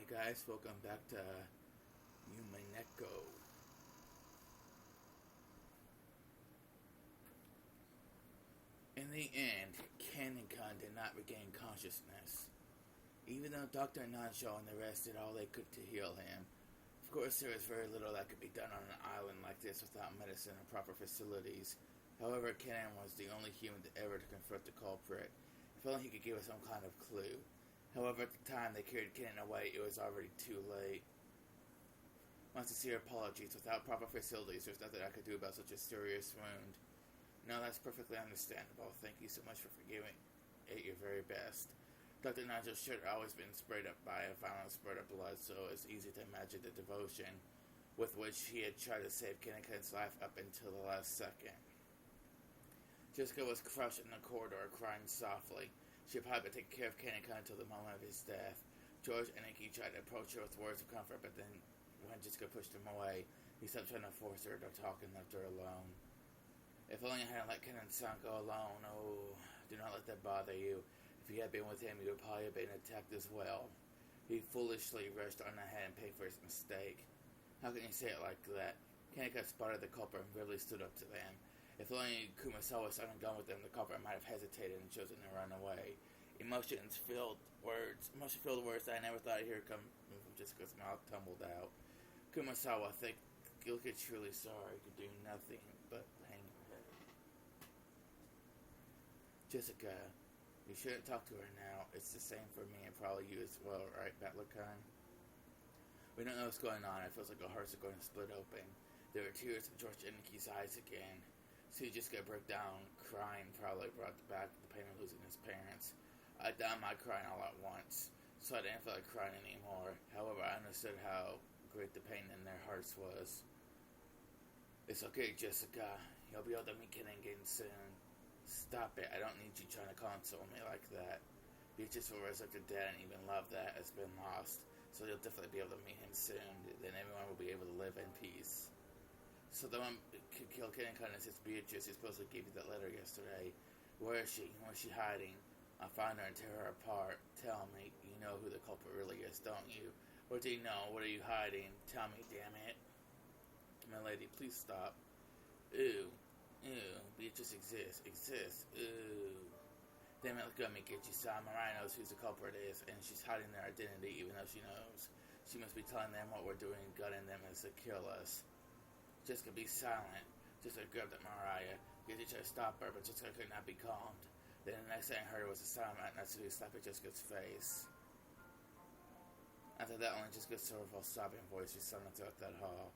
guys, welcome back to Umineko. In the end, Kanekon did not regain consciousness, even though Dr. Nacho and the rest did all they could to heal him. Of course, there was very little that could be done on an island like this without medicine and proper facilities. However, Kenan was the only human ever to confront the culprit. If only he could give us some kind of clue. However, at the time they carried Kenan away, it was already too late. My sincere apologies. Without proper facilities, there's nothing I could do about such a serious wound. No, that's perfectly understandable. Thank you so much for forgiving it your very best. Dr. Nigel's shirt had always been sprayed up by a violent spurt of blood, so it's easy to imagine the devotion with which he had tried to save Kennecon's life up until the last second. Jessica was crushed in the corridor, crying softly. She had probably been taking care of Kennecon until the moment of his death. George and Nikki tried to approach her with words of comfort, but then when Jessica pushed him away, he stopped trying to force her to talk and left her alone. If only I hadn't let Kennen's son go alone. Oh, do not let that bother you. If you had been with him, you would probably have been attacked as well. He foolishly rushed on ahead and paid for his mistake. How can you say it like that? Kennecon spotted the culprit and bravely stood up to them. If only Kumasawa had gone with them, the culprit might have hesitated and chosen to run away. Emotion-filled words that I never thought I'd hear come from Jessica's mouth tumbled out. Kumasawa, think you'll get truly sorry. You could do nothing but hang your head. Jessica, you shouldn't talk to her now. It's the same for me and probably you as well, right, Battlecon? We don't know what's going on. It feels like our hearts are going to split open. There were tears in George and Nikki's eyes again. See Jessica broke down, crying probably brought back the pain of losing his parents. I downed my crying all at once, so I didn't feel like crying anymore. However, I understood how great the pain in their hearts was. It's okay, Jessica. You'll be able to meet Ken again soon. Stop it. I don't need you trying to console me like that. Beatrice will resurrect the dead and even love that has been lost, so you'll definitely be able to meet him soon. Then everyone will be able to live in peace. So the one who could kill Kennecon is his Beatrice, who supposedly gave you that letter yesterday. Where is she? Where is she hiding? I'll find her and tear her apart. Tell me, you know who the culprit really is, don't you? What do you know? What are you hiding? Tell me, damn it. My lady, please stop. Ooh. Beatrice exists. Ooh. Damn it, look at me, Gichi-san. Mariah knows who the culprit is, and she's hiding their identity even though she knows. She must be telling them what we're doing and gutting them is to kill us. Jessica, be silent. Jessica grabbed at Mariah. Gichi tried to stop her, but Jessica could not be calmed. Then the next thing I heard was a sound of Natsuki slapping Jessica's face. After that, only Jessica's sorrowful, sobbing voice resounded throughout that hall.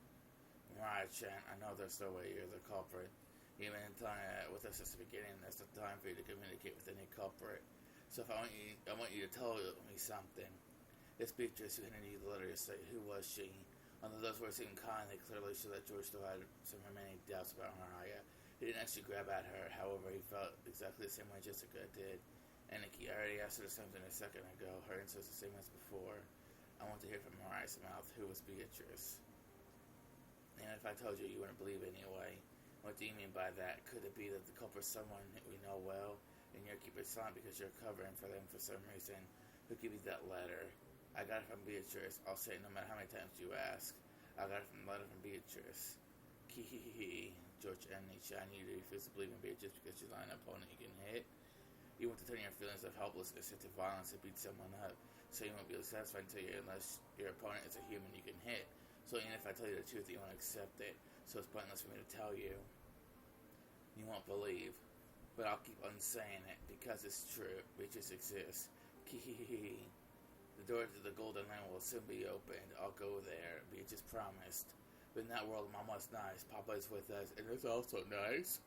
Mariah-chan, I know there's no way you're the culprit. You've been telling with us since the beginning. There's no time for you to communicate with any culprit. So if I want you to tell me something. This Beatrice who handed you the letter yesterday, who was she? Although those words seemed kind, they clearly showed that George still had some remaining doubts about Mariah. He didn't actually grab at her, however, he felt exactly the same way Jessica did. And Nikki, I already asked her something a second ago. Her answer was the same as before. I want to hear from Mariah's mouth, who was Beatrice? And if I told you, you wouldn't believe anyway. What do you mean by that? Could it be that the culprit's someone we know well, and you're keeping silent because you're covering for them for some reason? Who gave you that letter? I got it from Beatrice. I'll say it no matter how many times you ask. I got it from the letter from Beatrice. Kihihihi. George and Nietzsche, I need you to refuse to believe in Beatrice because she's not an opponent you can hit. You want to turn your feelings of helplessness into violence and beat someone up, so you won't be satisfied unless your opponent is a human you can hit. So even if I tell you the truth, you won't accept it, so it's pointless for me to tell you. You won't believe, but I'll keep on saying it, because it's true. Beatrice exists. Kihihihi. The door to the Golden Land will soon be opened. I'll go there. Beatrice promised. But in that world, Mama's nice. Papa is with us, and it's also nice.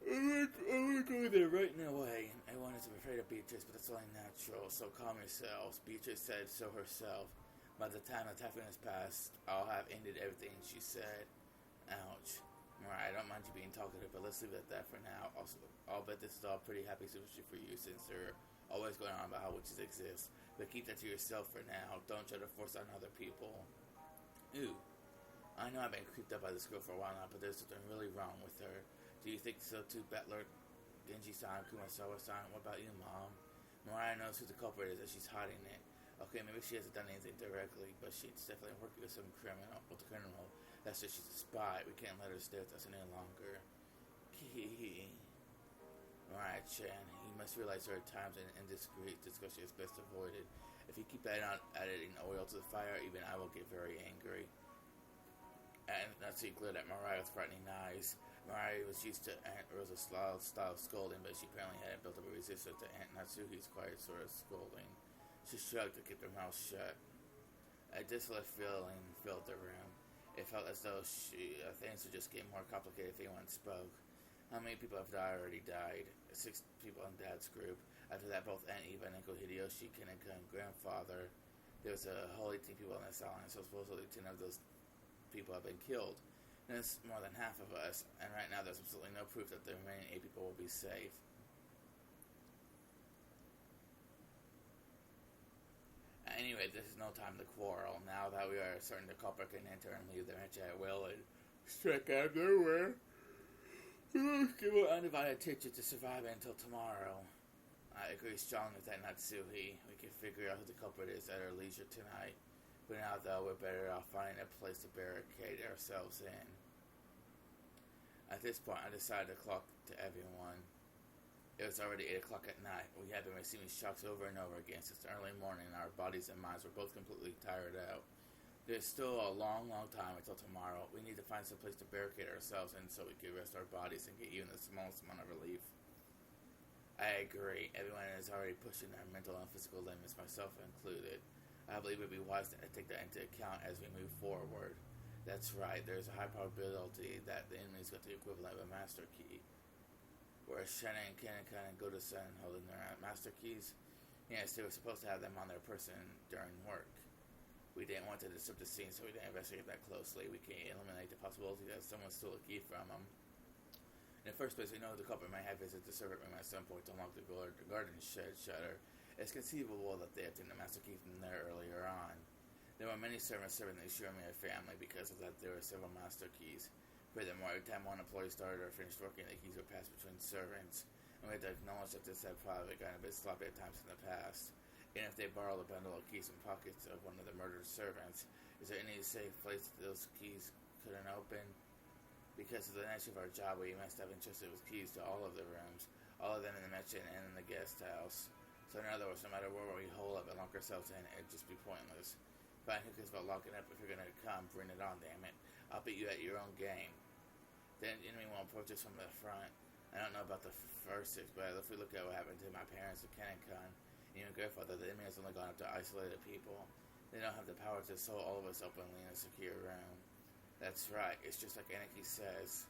I'm gonna go there right now. Everyone is afraid of Beatrice, but it's only natural, so calm yourselves. Beatrice said so herself. By the time the typhoon has passed, I'll have ended everything she said. Ouch. Alright, I don't mind you being talkative, but let's leave it at that for now. Also, I'll bet this is all pretty happy situation for you, since they're always going on about how witches exist. But keep that to yourself for now. Don't try to force it on other people. Ooh. I know I've been creeped up by this girl for a while now, but there's something really wrong with her. Do you think so too, Battler? Genji-san, Kumasawa-san? What about you, Mom? Mariah knows who the culprit is, and she's hiding it. Okay, maybe she hasn't done anything directly, but she's definitely working with some criminal. With the criminal. That's just she's a spy. We can't let her stay with us any longer. Hee. Mariah Chan, you must realize there are times an indiscreet discussion is best avoided. If you keep adding oil to the fire, even I will get very angry. And Natsuki glared at Mariah with frightening eyes. Mariah was used to Aunt Rosa's style of scolding, but she apparently hadn't built up a resistance to Aunt Natsuki's quiet sort of scolding. She shrugged to keep her mouth shut. A desolate feeling filled the room. It felt as though things would just get more complicated if anyone spoke. How many people have already died? 6 people in Dad's group. After that, both Aunt Eva, Neko Hideyoshi, Kinnika, and grandfather. There was a whole 18 people in this island, so supposedly 10 of those people have been killed. And that's more than half of us, and right now there's absolutely no proof that the remaining 8 people will be safe. Anyway, this is no time to quarrel. Now that we are certain the culprit can enter and leave the ranch at will and strike out of nowhere, give her undivided attention to survive until tomorrow. I agree strongly with that, Natsuhi. We can figure out who the culprit is at our leisure tonight. But now, though, we're better off finding a place to barricade ourselves in. At this point, I decided to clock to everyone. It was already 8 o'clock at night. We had been receiving shocks over and over again since the early morning, and our bodies and minds were both completely tired out. There's still a long, long time until tomorrow. We need to find some place to barricade ourselves in so we can rest our bodies and get even the smallest amount of relief. I agree. Everyone is already pushing their mental and physical limits, myself included. I believe it would be wise to take that into account as we move forward. That's right. There's a high probability that the enemy's got the equivalent of a master key. Whereas Shannon, Kinnika, and Goda-san holding their master keys, yes, they were supposed to have them on their person during work. We didn't want to disturb the scene, so we didn't investigate that closely. We can't eliminate the possibility that someone stole a key from them. In the first place, we know the culprit might have visited the servant room at some point to unlock the garden shed shutter. It's conceivable that they obtained the master key from there earlier on. There were many servants serving the Ishirami family. Because of that, there were several master keys. Furthermore, every time one employee started or finished working, the keys were passed between servants. And we had to acknowledge that this had probably gotten a bit sloppy at times in the past. And if they borrowed a bundle of keys from pockets of one of the murdered servants, is there any safe place that those keys couldn't open? Because of the nature of our job, we must have entrusted with keys to all of the rooms, all of them in the mansion and in the guest house. So in other words, no matter where we hole up and lock ourselves in, it'd just be pointless. Fine, who cares about locking up? If you're gonna come, bring it on, damn it. I'll beat you at your own game. Then the enemy won't approach us from the front. I don't know about the first 6, but if we look at what happened to my parents, the Kennekan, even grandfather, the enemy has only gone up to isolated people. They don't have the power to assault all of us openly in a secure room. That's right, it's just like Anarchy says.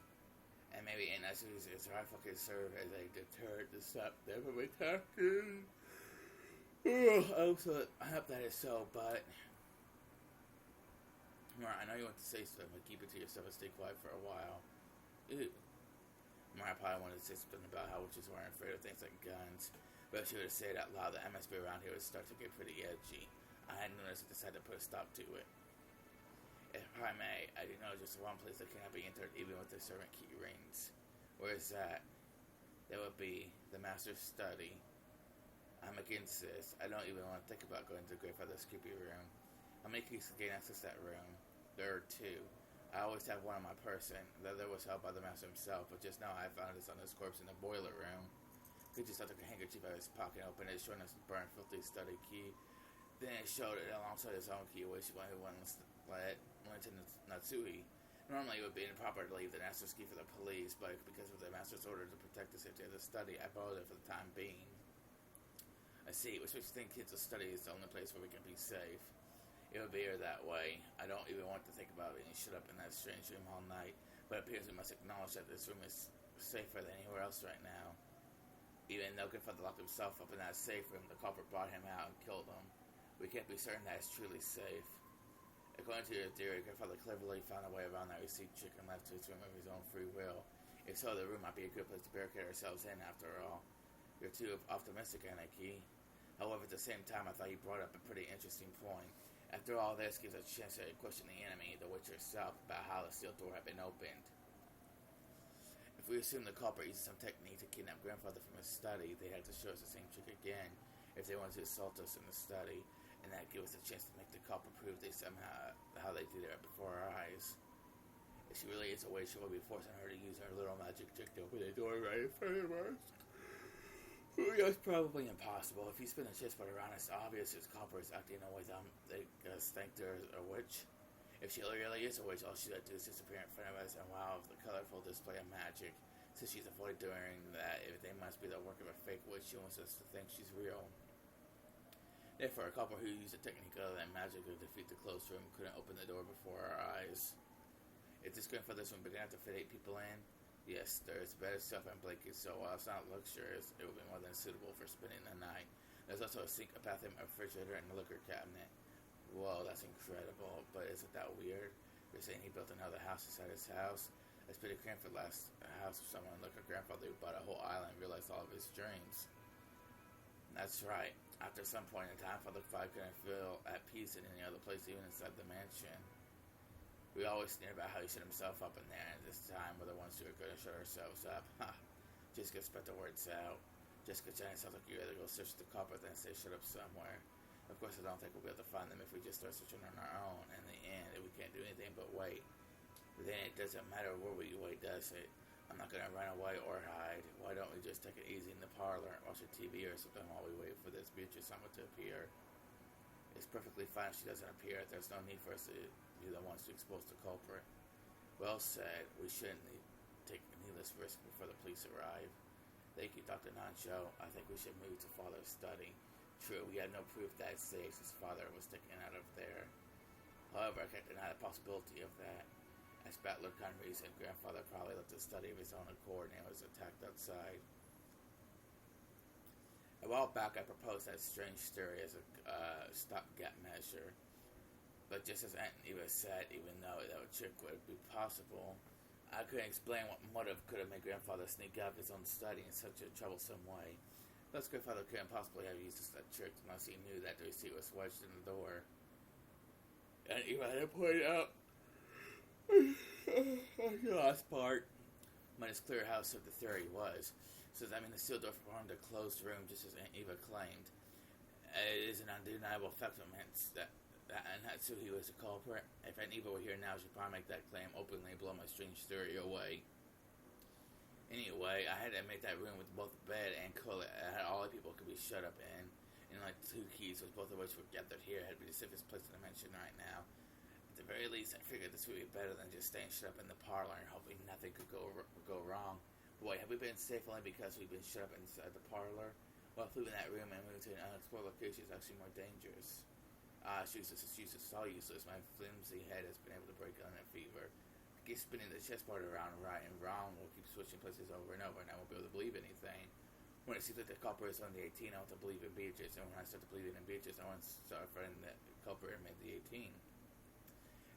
And maybe Natsuki's rifle could serve as a deterrent to stop them from attacking. I hope that is so, but... Mara, I know you want to say something, but keep it to yourself and stay quiet for a while. Ew. Mara probably wanted to say something about how witches weren't afraid of things like guns. But if she would have said it out loud, the atmosphere around here would start to get pretty edgy. I hadn't noticed and decided to put a stop to it. If I may, I do know just one place that cannot be entered even with the servant key rings. Where is that? That would be the master's study. I'm against this. I don't even want to think about going to grandfather's creepy room. How many keys to gain access to that room? There are 2. I always have one on my person. The other was held by the master himself, but just now I found this on his corpse in the boiler room. He just took a handkerchief out of his pocket and opened it, showing us the burned, filthy study key. Then it showed it alongside his own key, which went to Natsuhi. Normally, it would be improper to leave the master's key for the police, but because of the master's order to protect the safety of the study, I borrowed it for the time being. I see, which makes me think kids' study is the only place where we can be safe. It would be here that way. I don't even want to think about being shut up in that strange room all night, but it appears we must acknowledge that this room is safer than anywhere else right now. Even though grandfather locked himself up in that safe room, the culprit brought him out and killed him. We can't be certain that it's truly safe. According to your theory, grandfather cleverly found a way around that receipt trick and left his room of his own free will. If so, the room might be a good place to barricade ourselves in after all. You're too optimistic, Anarchy. However, at the same time, I thought you brought up a pretty interesting point. After all, this gives us a chance to question the enemy, the witch herself, about how the steel door had been opened. If we assume the culprit used some technique to kidnap grandfather from his study, they had to show us the same trick again if they wanted to assault us in the study. and that give us a chance to make the couple prove they somehow how they did it before our eyes. If she really is a witch, we'll be forcing her to use her little magic trick to open the door right in front of us. That's probably impossible. If you spin the chessboard around, it's obvious his culprit is acting in a way they think they're a witch. If she really is a witch, all she's got to do is disappear in front of us and wow the colorful display of magic. Since she's avoided doing that, if they must be the work of a fake witch, she wants us to think she's real. Therefore, a couple who used a technique other than magic to defeat the closed room couldn't open the door before our eyes. If this grandfather's room began to fit 8 people in, yes, there is better stuff and blankets, so while it's not luxurious, it will be more than suitable for spending the night. There's also a sink, a bathroom, a refrigerator, and a liquor cabinet. Whoa, that's incredible, but isn't that weird? You're saying he built another house inside his house? That's pretty cramped for the last house of someone like a grandfather who bought a whole island and realized all of his dreams. That's right. After some point in time, Father Five couldn't feel at peace in any other place, even inside the mansion. We always sneer about how he shut himself up in there, and this time we're the ones who are going to shut ourselves up. Ha! Jessica spread the words out. Jessica Chan sounds like you'd rather go search the culprit than say shut up somewhere. Of course, I don't think we'll be able to find them if we just start searching on our own. In the end, we can't do anything but wait. But then it doesn't matter where we wait, does it? I'm not going to run away or hide. Why don't we just take it easy in the parlor and watch a TV or something while we wait for this Beatrice someone to appear? It's perfectly fine if she doesn't appear. There's no need for us to be the ones to expose the culprit. Well said. We shouldn't take needless risk before the police arrive. Thank you, Dr. Nancho. I think we should move to Father's study. True, we had no proof that his father was taken out of there. However, I can't deny the possibility of that. As Battler Khan reasoned, grandfather probably left the study of his own accord and was attacked outside. A while back, I proposed that strange theory as a stopgap measure. But just as Aunt Eva said, even though that trick would be possible, I couldn't explain what motive could have made grandfather sneak out of his own study in such a troublesome way. Plus, grandfather couldn't possibly have used that trick unless he knew that the receipt was wedged in the door. And Eva had to point out the last part. But it's clear how so the theory was. So that means the sealed door formed a closed room, just as Aunt Eva claimed. It is an undeniable fact of hence that and that's who he was the culprit. If Aunt Eva were here now, she'd probably make that claim openly and blow my strange theory away. Anyway, I had to make that room with both the bed and toilet. I had all the people could be shut up in, and like 2 keys, with both of which were gathered here, had to be the safest place in the mansion right now. At the very least, I figured this would be better than just staying shut up in the parlor and hoping nothing could go wrong. Boy, have we been safe only because we've been shut up inside the parlor? Well, if we leave in that room and move to an unexplored location is actually more dangerous. It's useless, it's all useless. My flimsy head has been able to break on a fever. I keep spinning the chessboard around right and wrong. We'll keep switching places over and over, and I won't be able to believe anything. When it seems like the culprit is on the 18, I want to believe in Beatrice, and when I start to believe in Beatrice, I want to start finding that the culprit made the 18.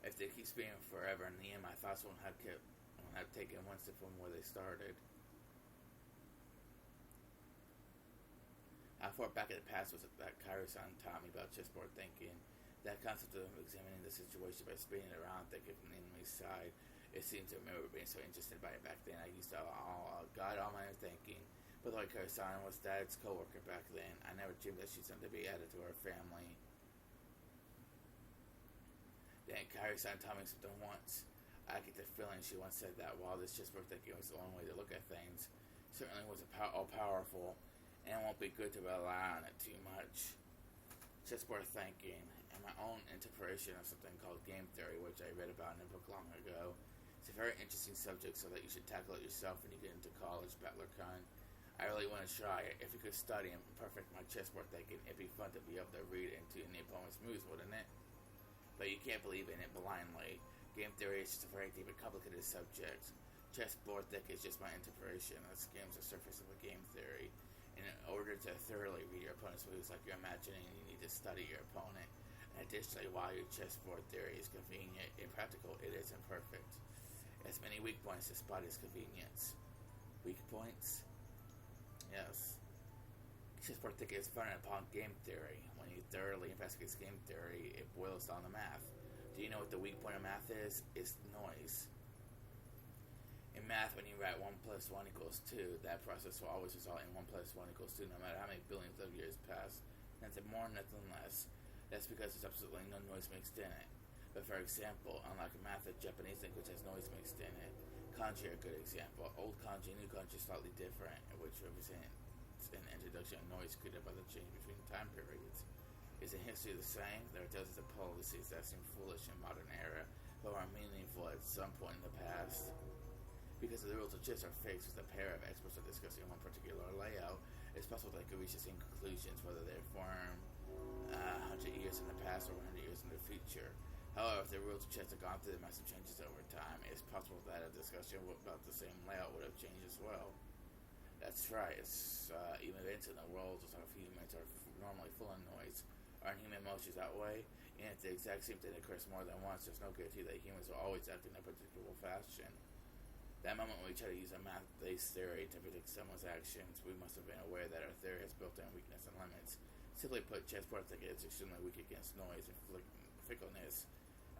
If they keep spinning forever, in the end, my thoughts won't have taken one step from where they started. How far back in the past was it that Kairi-san taught me about chessboard thinking? That concept of examining the situation by spinning it around, thinking from the enemy's side. It seems to remember being so interested by it back then. I used to guide all my thinking. But like Kairi-san was Dad's co-worker back then, I never dreamed that she's going to be added to our family. Then Kairi-san taught me something once. I get the feeling she once said that while this chessboard thinking was the only way to look at things, certainly wasn't all-powerful, and it won't be good to rely on it too much. Chessboard thinking, and my own interpretation of something called game theory, which I read about in a book long ago. It's a very interesting subject, so that you should tackle it yourself when you get into college, Battler Khan. I really want to try it. If you could study and perfect my chessboard thinking, it'd be fun to be able to read into any opponent's moves, wouldn't it? But you can't believe in it blindly. Game theory is just a very deep and complicated subject. Chessboard thinking is just my interpretation that skims the surface of a game theory. In order to thoroughly read your opponent's moves like you're imagining, you need to study your opponent. And additionally, while your chessboard theory is convenient and practical, it is imperfect. It has many weak points despite its convenience. Weak points? Yes. Chessboard thinking is founded upon game theory. When you thoroughly investigate game theory, it boils down to math. Do you know what the weak point of math is? It's noise. In math, when you write 1 plus 1 equals 2, that process will always result in 1 plus 1 equals 2, no matter how many billions of years pass. Nothing more, nothing less. That's because there's absolutely no noise mixed in it. But for example, unlike math and Japanese language has noise mixed in it, kanji are a good example. Old kanji and new kanji are slightly different, which represents an introduction of noise created by the change between time periods. Is the history the same? There are dozens of policies that seem foolish in modern era, but are meaningful at some point in the past. Because the rules of chess are fixed with a pair of experts are discussing one particular layout, it's possible they could reach the same conclusions whether they're formed 100 years in the past or 100 years in the future. However, if the rules of chess have gone through the massive changes over time, it's possible that a discussion about the same layout would have changed as well. That's right, it's even events in the world of humans are normally full of noise. Aren't human emotions that way? And if the exact same thing occurs more than once, there's no guarantee that humans will always act in a predictable fashion. That moment when we try to use a math-based theory to predict someone's actions, we must have been aware that our theory has built-in weakness and limits. Simply put, chessboard thinking is extremely weak against noise and fickleness,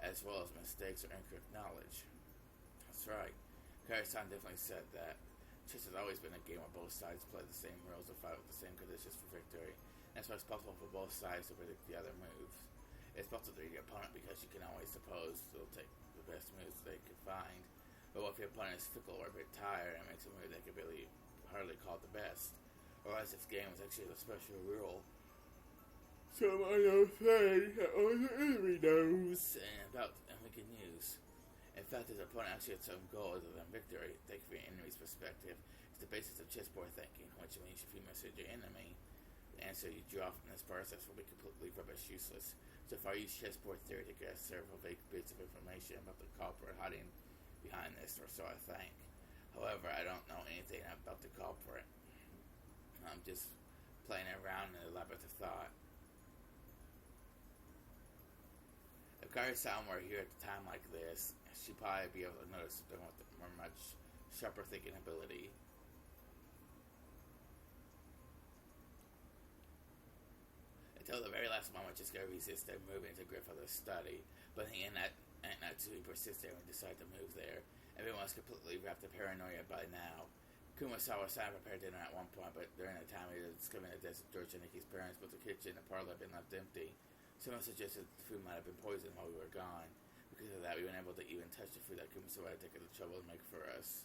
as well as mistakes or incorrect knowledge. That's right. Karasan definitely said that. Chess has always been a game where both sides play the same rules and fight with the same conditions for victory. That's why it's possible for both sides to predict the other moves. It's possible to read your opponent because you can always suppose they'll take the best moves they can find. But what if your opponent is fickle or a bit tired and makes a move they could really hardly call the best? Or as if this game was actually a special rule. Some other thing that only the enemy knows and we can use. In fact, his opponent actually had some goal other than victory. Take from your enemy's perspective. It's the basis of chessboard thinking, which means if you message your enemy, the answer you draw from this process will be completely rubbish useless. So if I use chessboard theory to get several vague bits of information about the culprit hiding behind this, or so I think. However, I don't know anything about the culprit. I'm just playing around in a labyrinth of thought. If Kari-san were here at a time like this, she'd probably be able to notice something with a much sharper thinking ability. Until the very last moment, Jessica resisted moving to Grandfather's study, but he and Natsui persisted and decided to move there. Everyone was completely wrapped in paranoia by now. Kumasawa-san prepared dinner at one point, but during the time he was discovering the death of George and Nikki's parents, but the kitchen and the parlor had been left empty. Someone suggested the food might have been poisoned while we were gone. Because of that, we weren't able to even touch the food that Kumasawa had taken the trouble to make for us.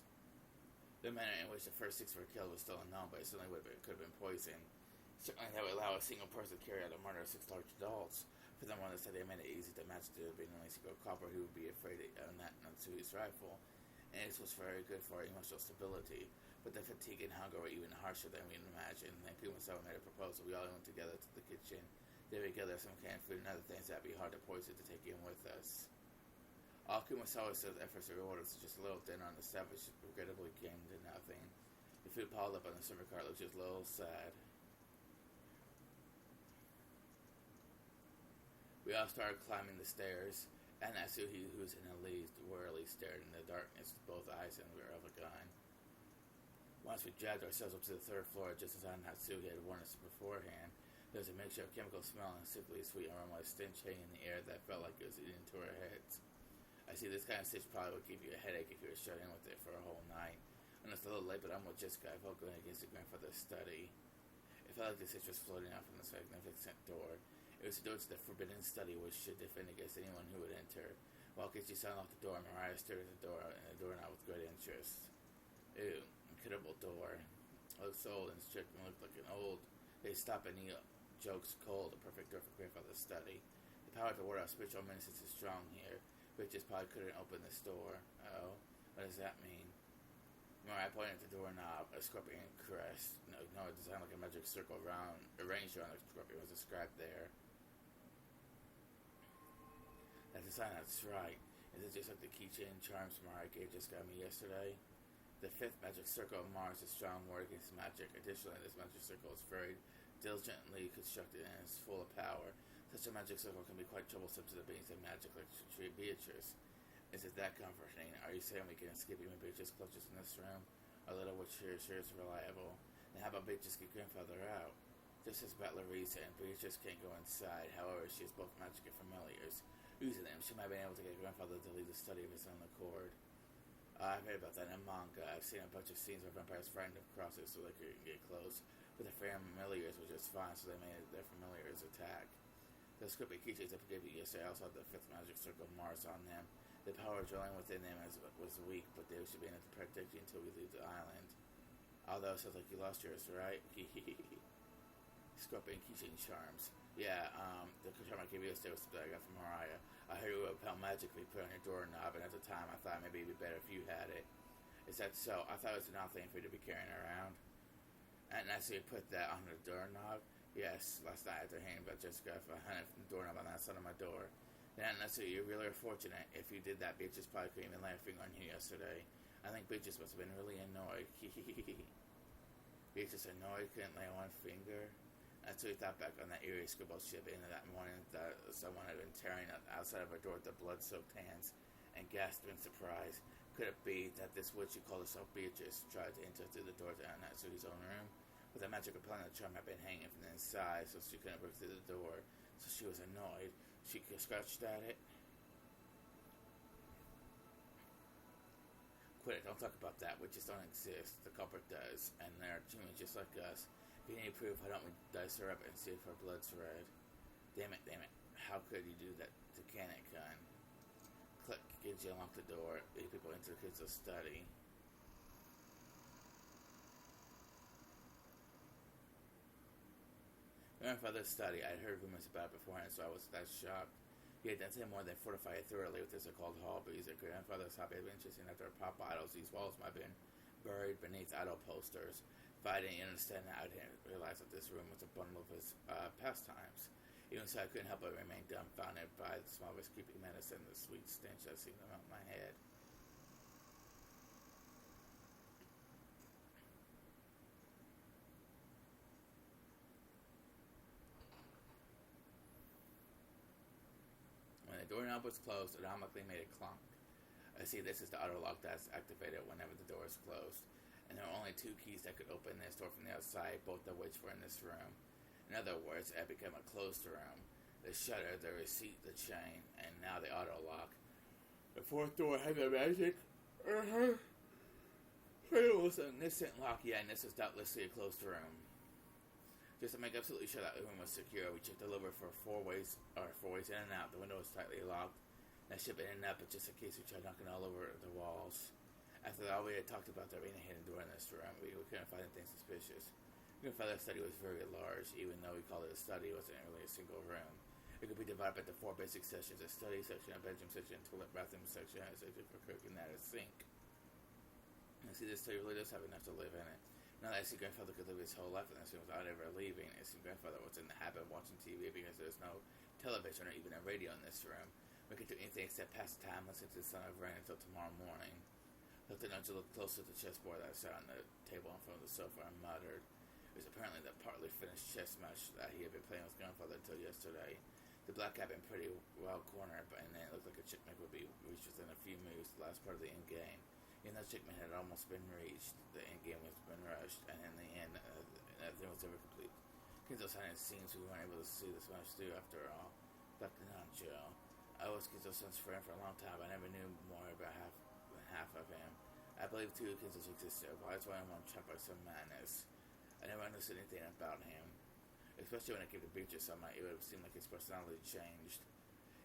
The manner in which the first 6 were killed was still unknown, but it certainly could have been poisoned. Certainly that would allow a single person to carry out the murder of 6 large adults. For them, one said they made it easy to match the being only single culprit who would be afraid of Natsui's rifle. And this was very good for our emotional stability. But the fatigue and hunger were even harsher than we imagined. And Kumasawa made a proposal. We all went together to the kitchen. There we gather some canned food and other things that'd be hard to poison to take in with us. All Kumasawa said efforts were rewarded, so just a little dinner on the savage regrettably came to nothing. The food piled up on the server cart looked just a little sad. We all started climbing the stairs, and Natsuhi, who was in the lead, wearily stared in the darkness with both eyes in the rear of a gun. Once we dragged ourselves up to the 3rd floor, just as Natsuhi had warned us beforehand, there was a mixture of chemical smell and sickly sweet aroma of stench hanging in the air that felt like it was eating into our heads. I see this kind of stench probably would give you a headache if you were shut in with it for a whole night. And it's a little late, but I'm with Jessica. I felt going against the grandfather's study. It felt like the stench was floating out from the magnificent door. It was the door to the forbidden study, which should defend against anyone who would enter. While Kichi-san locked the door, Mariah stared at the door and the doorknob with great interest. Ew, incredible door. It looked so old and strict and looked like an old... They stop and eat jokes cold, a perfect door for grandfather's study. The power to ward off spiritual menaces is strong here. Bitches probably couldn't open this door. Oh, what does that mean? Mariah pointed at the doorknob. A scorpion crest. No, it designed like a magic circle arranged around the scorpion was described there. That's a sign that's right. Is it just like the keychain charms Mariah gave just got me yesterday? The 5th magic circle of Mars is a strong word against magic. Additionally, this magic circle is very diligently constructed and is full of power. Such a magic circle can be quite troublesome to the beings of magic like Beatrice. Is it that comforting? Are you saying we can escape even Beatrice clutches in this room? Our little witch here sure is reliable. And how about Beatrice get grandfather out? Just as Battler reasoned, Beatrice can't go inside. However, she has both magic and familiars. Using them, she might have been able to get grandfather to leave the study of his own accord. I've read about that in manga. I've seen a bunch of scenes where vampires frightened of crosses so they couldn't get close. But the familiars were just fine, so they made their familiars attack. The scripted keychains I gave you yesterday also had the fifth magic circle of Mars on them. The power drilling within them was weak, but they should be enough to protect you until we leave the island. Although it sounds like you lost yours, right? Scorpion keychain charms. Yeah, the charm I gave you yesterday was something I got from Mariah. I heard it would repel magically put on your doorknob, and at the time I thought maybe it'd be better if you had it. Is that so? I thought it was an odd thing for you to be carrying around. And so you put that on the doorknob? Yes, last night after hearing about Jessica, I found the doorknob on that side of my door. Then so you really are fortunate. If you did that, Beatrice probably couldn't even lay a finger on you yesterday. I think Beatrice must have been really annoyed. Beatrice annoyed, couldn't lay one finger. And so he thought back on that eerie scribble ship into that morning that someone had been tearing outside of her door with their blood-soaked hands, and gasped in surprise. Could it be that this witch who called herself Beatrice tried to enter through the door to Anatsuki's own room? But the magical planet charm had been hanging from the inside, so she couldn't break through the door. So she was annoyed. She scratched at it. Quit it, don't talk about that. Witches don't exist. The culprit does, and they're humans just like us. If you need proof, why don't we dice her up and see if her blood's red? Damn it. How could you do that to Canet Gun? Click, gives you unlock the door. Lead people into the kids' study. Grandfather's study. I'd heard rumors about it beforehand, so I was that shocked. He had done more than fortify it thoroughly with his so-called hobbies. At grandfather's hobby had been interesting after pop idols. These walls might have been buried beneath idol posters. If I didn't understand that, I didn't realize that this room was a bundle of his pastimes. Even so, I couldn't help but remain dumbfounded by the smell of his creepy medicine, the sweet stench that seemed to melt my head. When the doorknob was closed, it automatically made a clunk. I see this is the auto lock that's activated whenever the door is closed. And there were only two keys that could open this door from the outside, both of which were in this room. In other words, it became a closed room. The shutter, the receipt, the chain, and now the auto lock. The fourth door had the magic. It was an instant lock, yeah, and this is doubtlessly a closed room. Just to make absolutely sure that the room was secure, we checked the lever for four ways in and out. The window was tightly locked. That should have been enough, but just in case we tried knocking all over the walls. After all we had talked about there being a hidden door in this room, we couldn't find anything suspicious. Grandfather's study was very large, even though we called it a study, it wasn't really a single room. It could be divided into four basic sections: a study section, a bedroom section, a toilet bathroom section, and a section for cooking, and a sink. And see, this study really does have enough to live in it. Now that I see grandfather could live his whole life in this room without ever leaving, it seemed grandfather was in the habit of watching TV because there's no television or even a radio in this room. We could do anything except pass the time, listen to the sound of rain until tomorrow morning. Looked at him to look closer to the chessboard that sat on the table in front of the sofa and muttered. It was apparently the partly finished chess match that he had been playing with grandfather until yesterday. The black had been pretty well cornered, and then it looked like a checkmate would be reached within a few moves, the last part of the end game. Even though checkmate had almost been reached, the end game was been rushed, and in the end, nothing was ever complete. Kinzo signed it seems we weren't able to see this match through after all. Dr. Nancho. I was Kinzo's son's friend for a long time, but I never knew more about half of him. I believe two Kinzos existed, but I was one trapped by some madness. I never understood anything about him. Especially when it came to Beatrice, it would seem like his personality changed.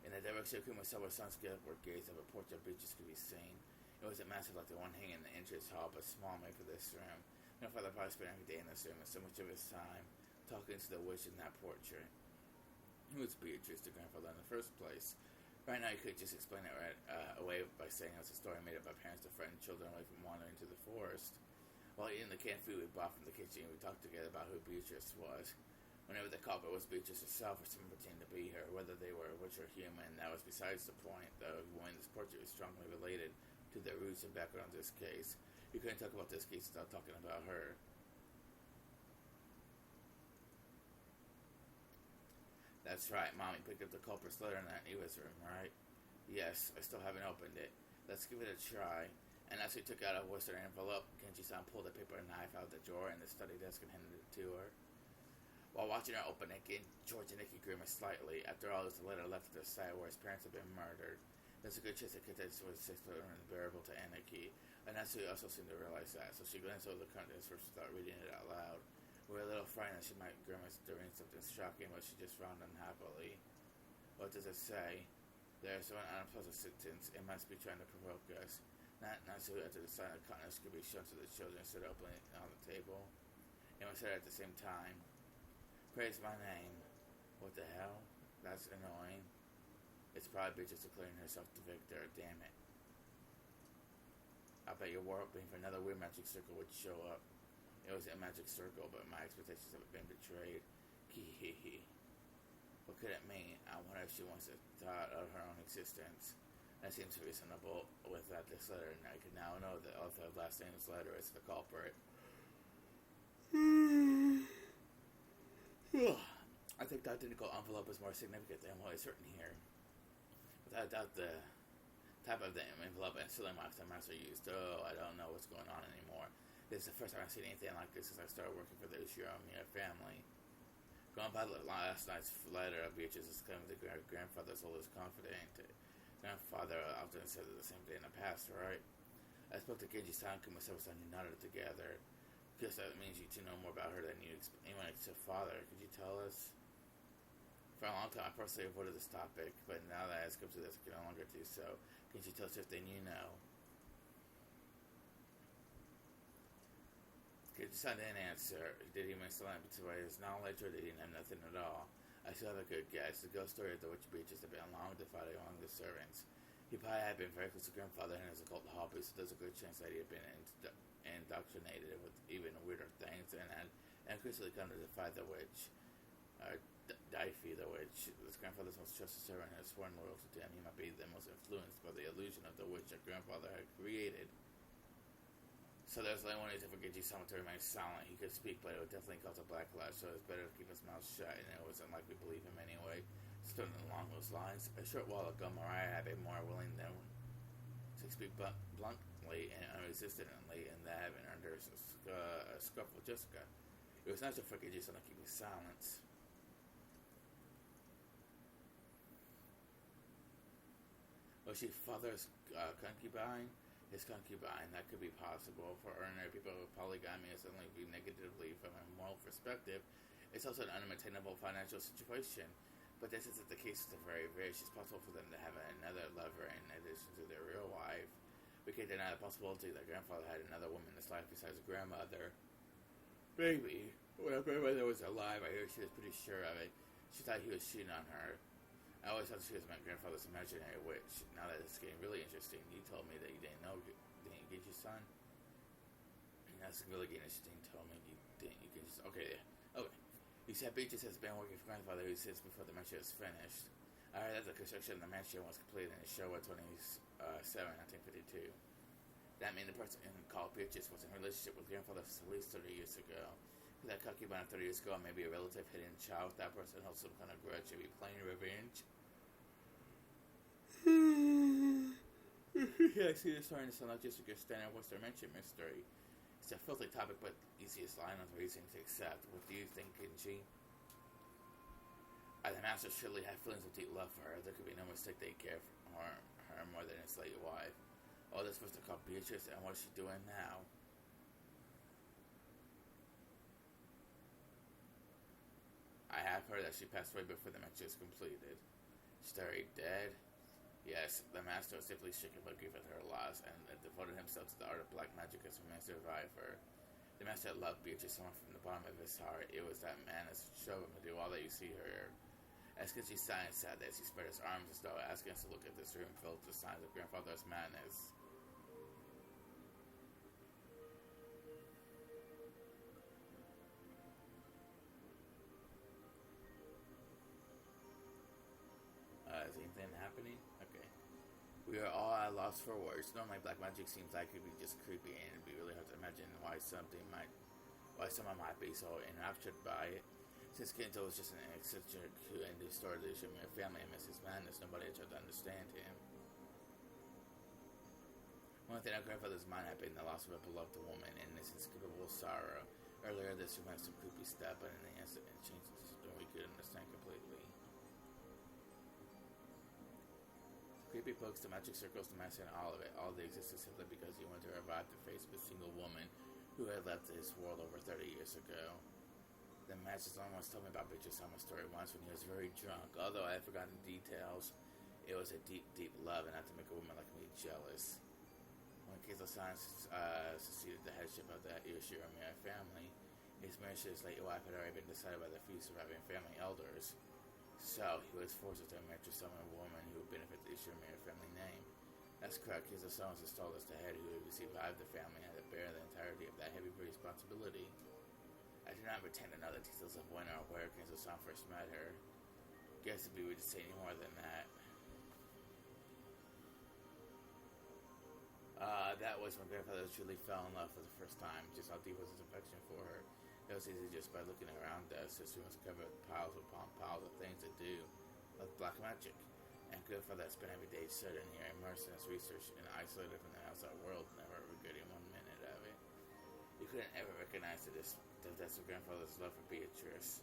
In the direction Kumasawa's son's skateboard gaze of a portrait of Beatrice could be seen. It wasn't massive like the one hanging in the entrance hall, but small made for this room. Grandfather probably spent every day in this room and so much of his time talking to the witch in that portrait. Who was Beatrice to grandfather in the first place? Right now, you could just explain it away by saying it was a story made up by parents to frighten children away from wandering into the forest. While eating the canned food we bought from the kitchen, we talked together about who Beatrice was. Whenever the culprit was Beatrice herself or someone pretending to be her, whether they were witch or human, that was besides the point, though, when this portrait was strongly related to the roots and background of this case. You couldn't talk about this case without talking about her. That's right, Mommy picked up the culprit's letter in that Iwa's room, right? Yes, I still haven't opened it. Let's give it a try. And as we took out a Western envelope, Kenji-san pulled a paper knife out of the drawer in the study desk and handed it to her. While watching her open it, George and Nikki grimaced slightly. After all, it was the letter left at the site where his parents had been murdered. There's a good chance that Kenji was unbearable to Anarchy, and Natsu also seemed to realize that, so she glanced over the contents first without reading it out loud. We were a little frightened that she might grimace during something shocking, but she just frowned unhappily. What does it say? There's one unpleasant sentence. It must be trying to provoke us. Not so that the sign of kindness could be shown to the children stood openly on the table. And we said at the same time, praise my name. What the hell? That's annoying. It's probably just declaring herself the victor. Damn it. I bet your war hoping for another weird magic circle would show up. It was a magic circle, but my expectations have been betrayed. Hee. What could it mean? I wonder if she wants to thought of her own existence. That seems reasonable with this letter, and I can now know that the author of last name's letter is the culprit. I think the identical envelope is more significant than what is written here. Without doubt, the type of the envelope and sealing marks the master used. Oh, I don't know what's going on anymore. This is the first time I've seen anything like this since I started working for the Umineko family. Going by last night's letter of Beatrice is claiming the grandfather's oldest confidant. Grandfather often said the same thing in the past, right? I spoke to Genji-san, Kumasawa-san, who nodded together. Because that means you two know more about her than anyone except father. Could you tell us? For a long time, I personally avoided this topic, but now that it's come to this, I can no longer do so. Can you tell us everything you know? Genji-san didn't answer. Did he mislead by his knowledge, or did he know nothing at all? I still have a good guess. The ghost story of the witch Beatrice had been long divided among the servants. He probably had been very close to grandfather and his occult hobbies, so there's a good chance that he had been indoctrinated with even weirder things and had increasingly come to defy the witch. Daifi, the witch, his grandfather's most trusted servant, had sworn loyalty to him. He might be the most influenced by the illusion of the witch that grandfather had created. So there's only one reason for Genji-sama to remain silent. He could speak, but it would definitely cause a backlash, so it's better to keep his mouth shut, and it wasn't like we believe him anyway. Something along those lines. A short while ago, Mariah had been more willing than to speak bluntly and unresistantly, and that having earned her a scuffle with Jessica. It was natural for Genji-sama to keep his silence. Was she father's concubine? His concubine, that could be possible. For ordinary people with polygamy is only viewed negatively from a moral perspective. It's also an unattainable financial situation. But this isn't the case with the very rich. It's possible for them to have another lover in addition to their real wife. We can't deny the possibility that grandfather had another woman in his life besides grandmother. Maybe. When grandmother was alive, I hear she was pretty sure of it. She thought he was cheating on her. I always thought she was my grandfather's imaginary witch. Now that it's getting really interesting, you told me that you didn't know, didn't you get your son? And that's really getting interesting. You told me you didn't, you get your son. Okay. You said Beatrice has been working for grandfather since before the mansion was finished. I heard that the construction of the mansion was completed in Showa 27, 1952. That means the person called Beatrice was in a relationship with grandfather at least 30 years ago. That concubine 30 years ago, maybe a relative hidden child. That person holds some kind of grudge, maybe playing revenge. I see this starting to sound like just a good standard Western Mansion mystery. It's a filthy topic, but easiest line of reasoning to accept. What do you think, Genji? The master surely had feelings of deep love for her. There could be no mistake they care for her more than his late wife. All this was to call Beatrice, and what is she doing now? I have heard that she passed away before the match was completed. Starry dead? Yes, the master was simply stricken by grief at her loss and devoted himself to the art of black magic as a man survivor. The master loved Beatrice so much from the bottom of his heart. It was that man as showed him to do all that you see her. As Genji sighed and sad as he spread his arms as though asking us to look at this room filled with signs of grandfather's madness. Is anything happening? Okay. We are all at a loss for words. Normally, black magic seems like it would be just creepy, and it'd be really hard to imagine why someone might be so enraptured by it. Since Kento was just an eccentric who distorted the Umineko family and Mrs. Madness, nobody tried to understand him. One thing on grandfather's mind had been the loss of a beloved woman and this inscrutable sorrow. Earlier, this room had some creepy stuff, but in the instant, it changed to something we could understand completely. Creepy pokes, the magic circles, the mask, and all of it. All they existed simply because he wanted to revive the face of a single woman who had left his world over 30 years ago. The master's almost told me about Bitchisama's story once when he was very drunk. Although I had forgotten details, it was a deep, deep love, and not to make a woman like me jealous. When Keizo-san succeeded the headship of the Yoshiromia family, his marriage to his late wife had already been decided by the few surviving family elders. So, he was forced to marry to some woman who would benefit the Yoshiromia family name. That's correct. Keizo-san was installed as the head who would survive the family and had to bear the entirety of that heavy responsibility. I do not pretend to know the details of when or where Keizo-san first met her. Guess if we would say any more than that. That was when grandfather truly fell in love for the first time. Just how deep was his affection for her. It was easy just by looking around us. His room was covered with piles upon piles of things to do, like black magic. And grandfather had spent every day sitting here, immersed in his research and isolated from the outside world, never regretting 1 minute of it. You couldn't ever recognize the depths of grandfather's love for Beatrice.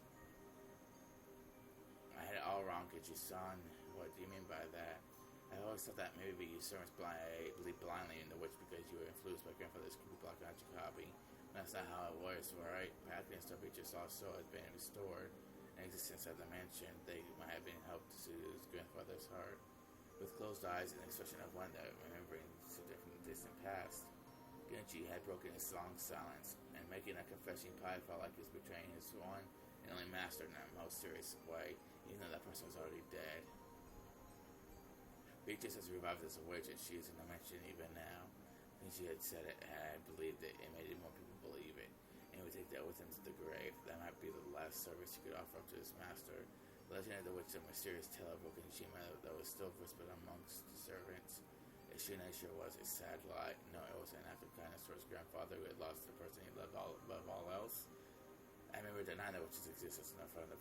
I had it all wrong, Kichi-san. What do you mean by that? I always thought that maybe you servants believed blindly in the witch because you were influenced by grandfather's creepy black magic hobby. That's not how it was, right? Back then, stuff Beatrice also had been restored. In existence at the mansion, they might have been helped to soothe his grandfather's heart. With closed eyes and an expression of wonder, remembering something from the distant past, Genji had broken his long silence, and making a confession probably felt like he was betraying his one and only master in that most serious way, even though that person was already dead. Beatrice has revived as a witch, and she is in the mansion even now. When she had said it, I believed it, and made more people believe it. And would take that with him to the grave. That might be the last service he could offer up to his master. The legend of the witch, a mysterious tale of broken Shima that was still whispered amongst the servants. As she nature was a sad lie. No, it was an act of kindness towards grandfather who had lost the person he loved above all else. I remember denying the witch's existence in front of the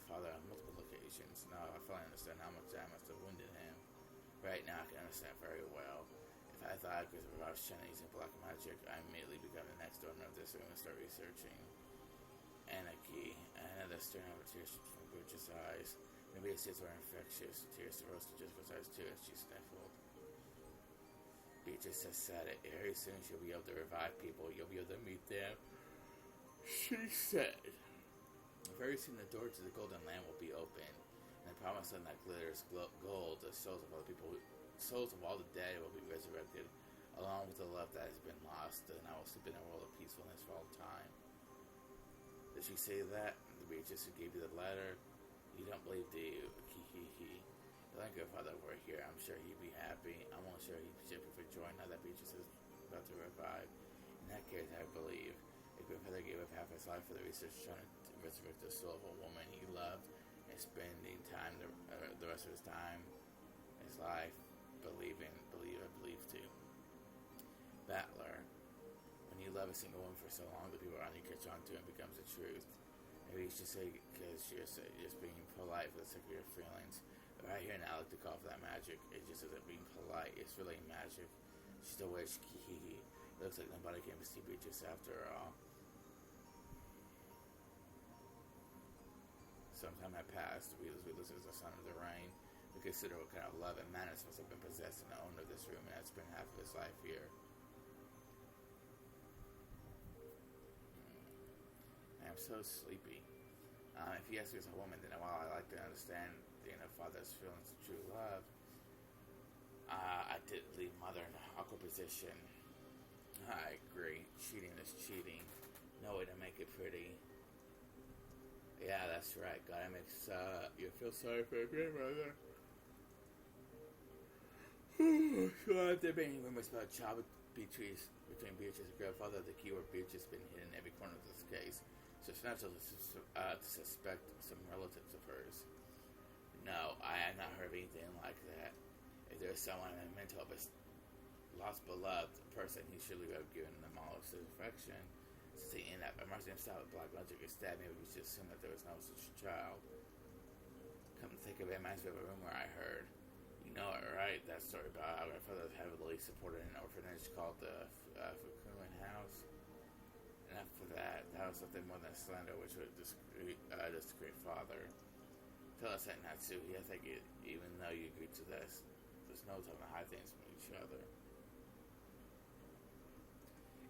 father on multiple occasions. Now I finally understand how much I must have wounded him. Right now I can understand very well. If I thought I could survive Shanna using black magic, I immediately become the next owner of this room and start researching. Anarchy. Another stern of tears from Butch's eyes. Maybe his tears were infectious. Tears rose to Jessica's eyes too as she sniffled. Beatrice has said it. Very soon she'll be able to revive people. You'll be able to meet them. She said. Very soon the door to the golden land will be open. And the promised land that glitters gold, the souls of all the dead will be resurrected, along with the love that has been lost, and I will sleep in a world of peacefulness for all time. Did she say that? The Beatrice who gave you the letter? You don't believe, do you? Hee. If my grandfather were here, I'm sure he'd be happy. I'm almost sure he'd be jumping for joy now that Beatrice is about to revive. In that case, I believe. If grandfather gave up half his life for the research trying to resurrect the soul of a woman he loved, and spending time the rest of his time, his life, believe too. Battler. When you love a single woman for so long, the people around you catch on to it and becomes the truth. Maybe you should say because you're just being polite for the sake of your feelings. But right here now, I like to call for that magic. It just isn't being polite. It's really magic. She's a witch. It looks like nobody can see Beatrice after all. Sometime had passed. We listened as the son of the rain. We consider what kind of love and manners must have been possessed in the owner of this room and had spent half of his life here. I am so sleepy. If you ask me as a woman, then while I like to understand father's feelings of true love, I did leave mother in an awkward position. I agree. Cheating is cheating. No way to make it pretty. Yeah, that's right. Gotta make you feel sorry for your grandmother. So after being rumors about child between Beatrice and grandfather, the keyword Beatrice has been hidden in every corner of this case. So it's natural to suspect some relatives of hers. No, I have not heard of anything like that. If there's someone meant to help a lost beloved person, he surely would have given them all of his affection. Since he ended up immersing himself with black magic instead, maybe we should assume that there was no such child. Come to think of it, reminds me of a rumor I heard. You know it, right? That story about how my father heavily supported an orphanage called the Fukuin House. And after that was something more than slander, which would discreet father. Tell us that Natsuhi, I think even though you agreed to this, there's no time to hide things from each other.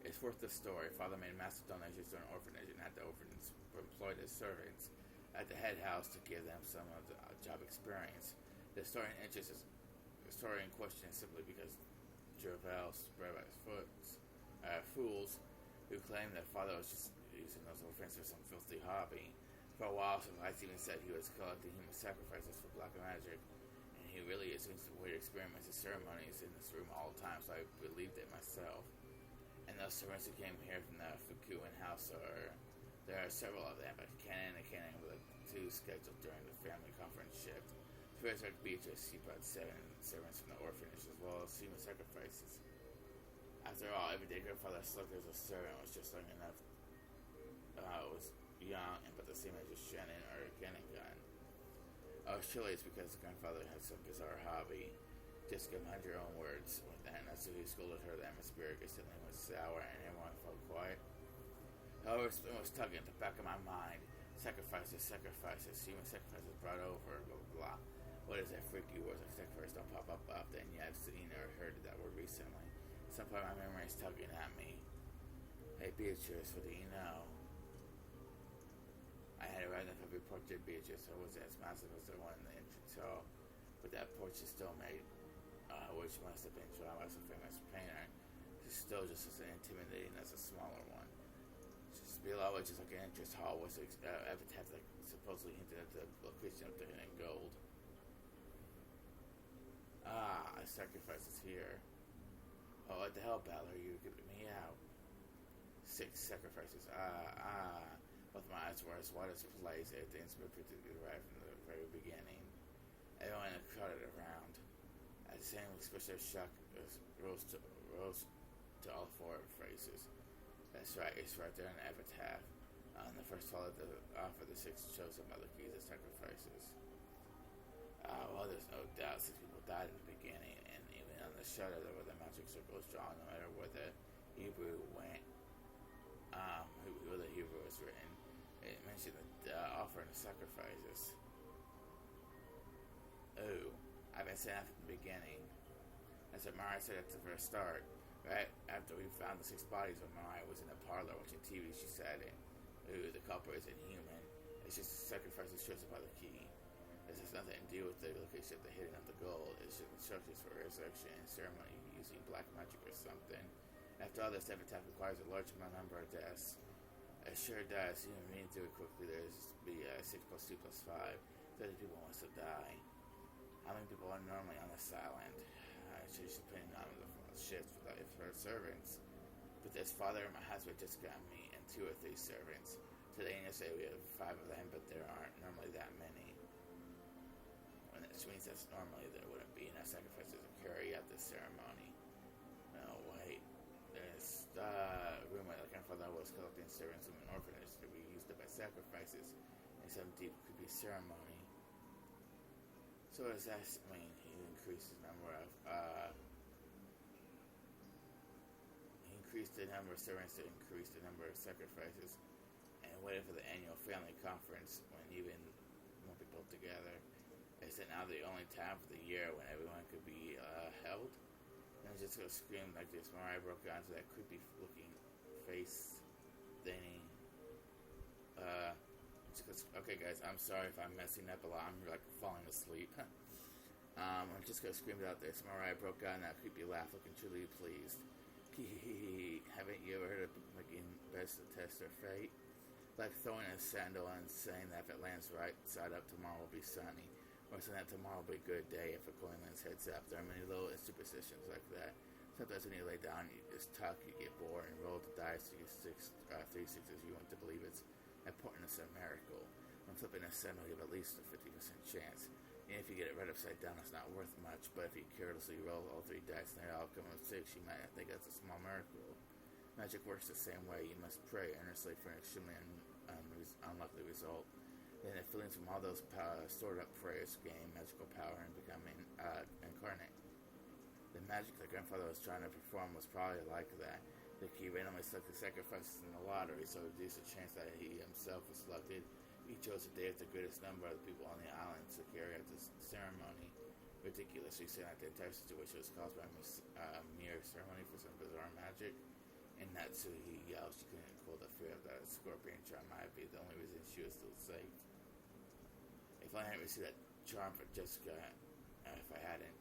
It's worth the story. Father made massive donations to an orphanage and had the orphans employed as servants at the head house to give them some of the job experience. The story in question is simply because Gervais fools who claimed that Father was just using those orphans for some filthy hobby. For a while, some lights even said he was collecting human sacrifices for black magic, and he really is doing some weird experiments and ceremonies in this room all the time, so I believed it myself. And those servants who came here from the Fukuin house there are several of them, but Canon and Canon were the two scheduled during the family conference shift. First, like Beatrice, she brought 7 servants from the orphanage as well as human sacrifices. After all, every day grandfather slept as a servant was just young enough. Was young and but the same age as Shannon or Kenningun. Surely it's because the grandfather had some bizarre hobby. Just give mind your own words with that, and that's who he scolded her. The atmosphere instantly was sour and everyone felt quiet. However, something was tugging at the back of my mind. Sacrifices, human sacrifices brought over, blah blah blah. What is that freaky word? Like sacrifices don't pop up often, yet I've seen or heard that word recently. Some part of my memory is tugging at me. Hey Beatrice, what do you know? I had a rather heavy portrait Beatrice, so it was as massive as the one in the entrance hall. But that porch is still made, which must have been drawn by some famous painter. It's still just as intimidating as a smaller one. Just below it, just like an entrance hall, was epitaph that supposedly hinted at the location of the hidden gold. A sacrifice is here. Oh, what the hell, Balor? You're giving me out. 6 sacrifices. Both my eyes were as wide as a place. Everything's been predicted right from the very beginning. Everyone crowded around. The same expression of shock rose to all 4 phrases. That's right, it's right there in the epitaph. On the first fall of the offer, the 6 chosen by the keys of sacrifices. Well, there's no doubt 6 people died in the beginning, and even on the shutter there were the magic circles drawn, no matter where the Hebrew went. Where the Hebrew was written. It mentioned the offering of sacrifices. Oh, I've been saying that from the beginning. That's what Mariah said at the first start. Right after we found the 6 bodies when Mariah was in the parlor watching TV, she said it. Ooh, the culprit isn't human. It's just sacrifices chosen by the key. This has nothing to do with the location of the hidden of the gold. It's just instructions for resurrection and ceremony using black magic or something. After all, this epitaph requires a large number of deaths. It sure does. You don't mean to do it quickly. There's be 6 plus 2 plus 5. 30 people must have died. How many people are normally on this island? She's depending on the shifts for her servants. But this father and my husband just got me and 2 or 3 servants. Today in this area we have 5 of them, but there aren't normally that many. Which means that normally there wouldn't be enough sacrifices to carry out this ceremony. No, wait. There's rumor that grandfather was collecting servants from an orphanage to be used up as sacrifices in some deep creepy ceremony. So what does that mean? He increased the number of servants to increase the number of sacrifices, and waited for the annual family conference when even more people together. Is it now the only time for the year when everyone could be held? And I just go scream like this. Mariah broke out into that creepy looking face thingy. Okay guys, I'm sorry if I'm messing up a lot. I'm like falling asleep. I'm just gonna scream it out there. So Mariah broke out in that creepy laugh, looking truly pleased. Haven't you ever heard of making best to test their fate? Like throwing a sandal and saying that if it lands right side up, tomorrow will be sunny. Or saying that tomorrow will be a good day if a coin lands heads up. There are many little superstitions like that. Sometimes when you lay down, you just talk, you get bored, and roll the dice to get 3 sixes. You want to believe it's important, it's a miracle. When flipping a sandal, you have at least a 50% chance. And if you get it right upside down, it's not worth much. But if you carelessly roll all 3 dice and they all come with 6, you might think that's a small miracle. Magic works the same way. You must pray earnestly for an extremely unlikely result. Then the feelings from all those stored up prayers gain magical power and become incarnate. The magic that grandfather was trying to perform was probably like that. The key randomly selected sacrifices in the lottery, so it reduced the chance that he himself was selected. He chose a day with the greatest number of the people on the island to carry out this ceremony. Ridiculously saying that the entire situation was caused by a mere ceremony for some bizarre magic. And Natsuhi yelled she couldn't cool the fear that a scorpion charm might be the only reason she was still safe. If I hadn't received that charm for Jessica, if I hadn't,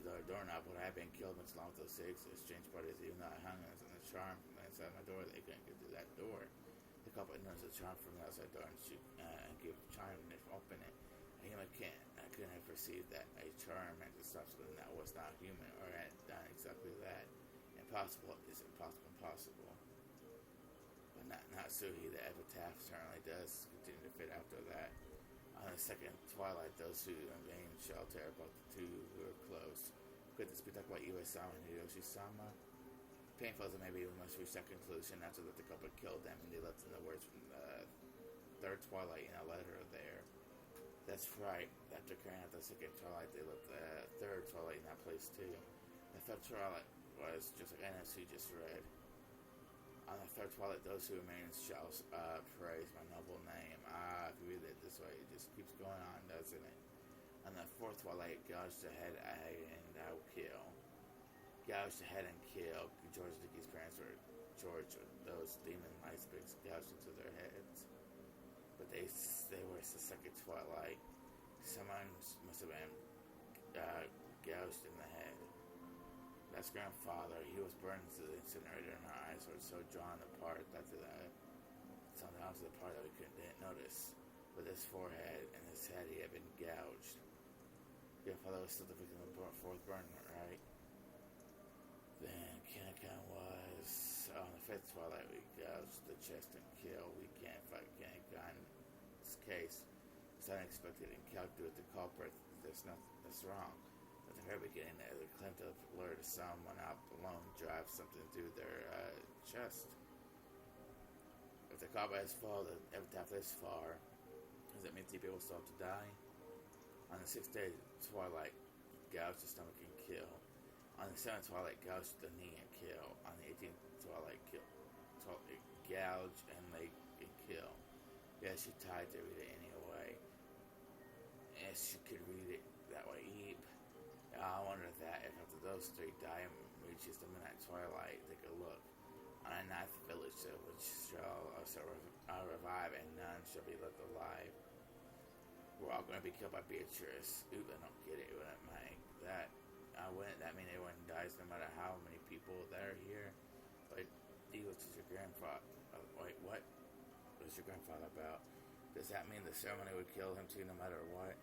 the doorknob would have been killed much along with those six exchange parties, even though I hung on the charm from the inside my door. They couldn't get through that door. The couple noticed the charm from the outside door and gave charm and open it. I couldn't have perceived that a charm had to stop something that was not human or had done exactly that. Impossible is impossible. But not Suhi. The epitaph certainly does continue to fit after that. On the second twilight, those who remained shelter about the two who were close. Could this be talking about Iwasama and Hiroshi-sama? Painful as it may be, we must reach that conclusion after that the couple killed them and they left in the words from the third twilight in a letter there. That's right. After carrying out the second twilight, they left the third twilight in that place too. The third twilight was just like NSU just read. On the third twilight, those who remain shall praise my noble name. If you read it this way, it just keeps going on, doesn't it? On the fourth twilight, gouged the head and I will kill. Gouged the head and kill. George Dickey's parents were George, those demon light spirits gouged into their heads. But they were the second twilight. Someone must have been gouged in the head. That's grandfather. He was burned to the incinerator, and her eyes were so drawn apart that sometimes the part that we didn't notice. With his forehead and his head, he had been gouged. Grandfather was still the victim of the fourth burn, right? Then Kanakan was on the fifth twilight. We gouged the chest and killed. We can't fight Kanakan's case. It's unexpected and calculated the culprit. There's nothing that's wrong. At the very beginning, they claimed to have lured someone out alone, drive something through their chest. If the culprit has fallen, the epitaph this far, does that mean three people still have to die? On the sixth day, twilight, gouged the stomach and kill. On the seventh twilight, gouged the knee and kill. On the 18th twilight, gouge and leg and kill. Yes, she tried to read it anyway. Yes, she could read it that way. I wonder that if after those three die and reaches the midnight twilight, take a look. On a ninth village, which shall revive, and none shall be left alive. We're all going to be killed by Beatrice. Ooh, I don't get it. Wouldn't make that. That mean everyone dies no matter how many people that are here? But he was just your grandfather. Wait, what? What's your grandfather about? Does that mean the ceremony would kill him too, no matter what?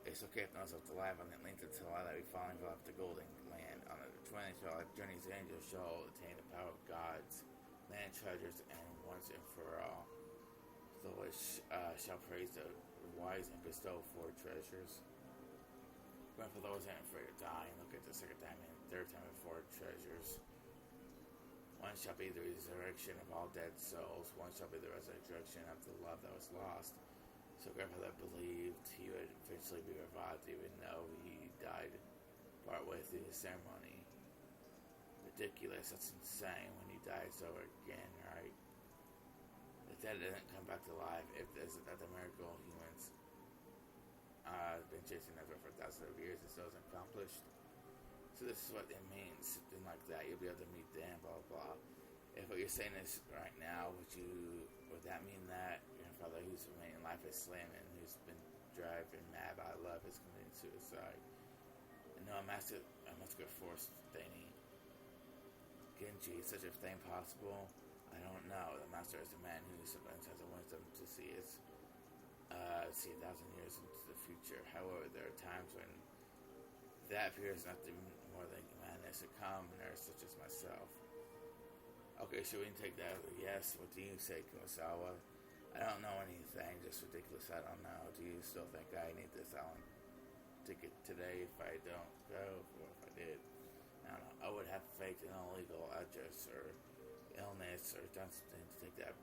It's okay if no one's left alive on the length of twilight we finally go off the golden land. On the 20th twilight journey's angels shall attain the power of gods, land treasures, and once and for all. The which shall praise the wise and bestow four treasures. Grandfather wasn't afraid of dying. Look at the second time and third time of four treasures. One shall be the resurrection of all dead souls. One shall be the resurrection of the love that was lost. So grandfather believed he would eventually be revived even though he died partway through the ceremony. Ridiculous, that's insane. When he dies over again, right? The dead doesn't come back to life. If isn't that the miracle humans been chasing after for thousands of years and still isn't accomplished? So this is what it means, something like that. You'll be able to meet them, blah blah. If what you're saying is right now, would that mean that grandfather who's remaining lifeless slamming, who's been driving mad by love, is committing suicide? And no, a master force thing. Genji, is such a thing possible? I don't know. The master is a man who sometimes has the wisdom to see 1,000 years into the future. However, there are times when that appears nothing more than madness. A commoner such as myself. Okay, should we take that? Yes. What do you say, Kumasawa? I don't know anything. Just ridiculous. I don't know. Do you still think I need this island ticket today if I don't go? Or if I did? I don't know. I would have faked an illegal address or illness or done something to take that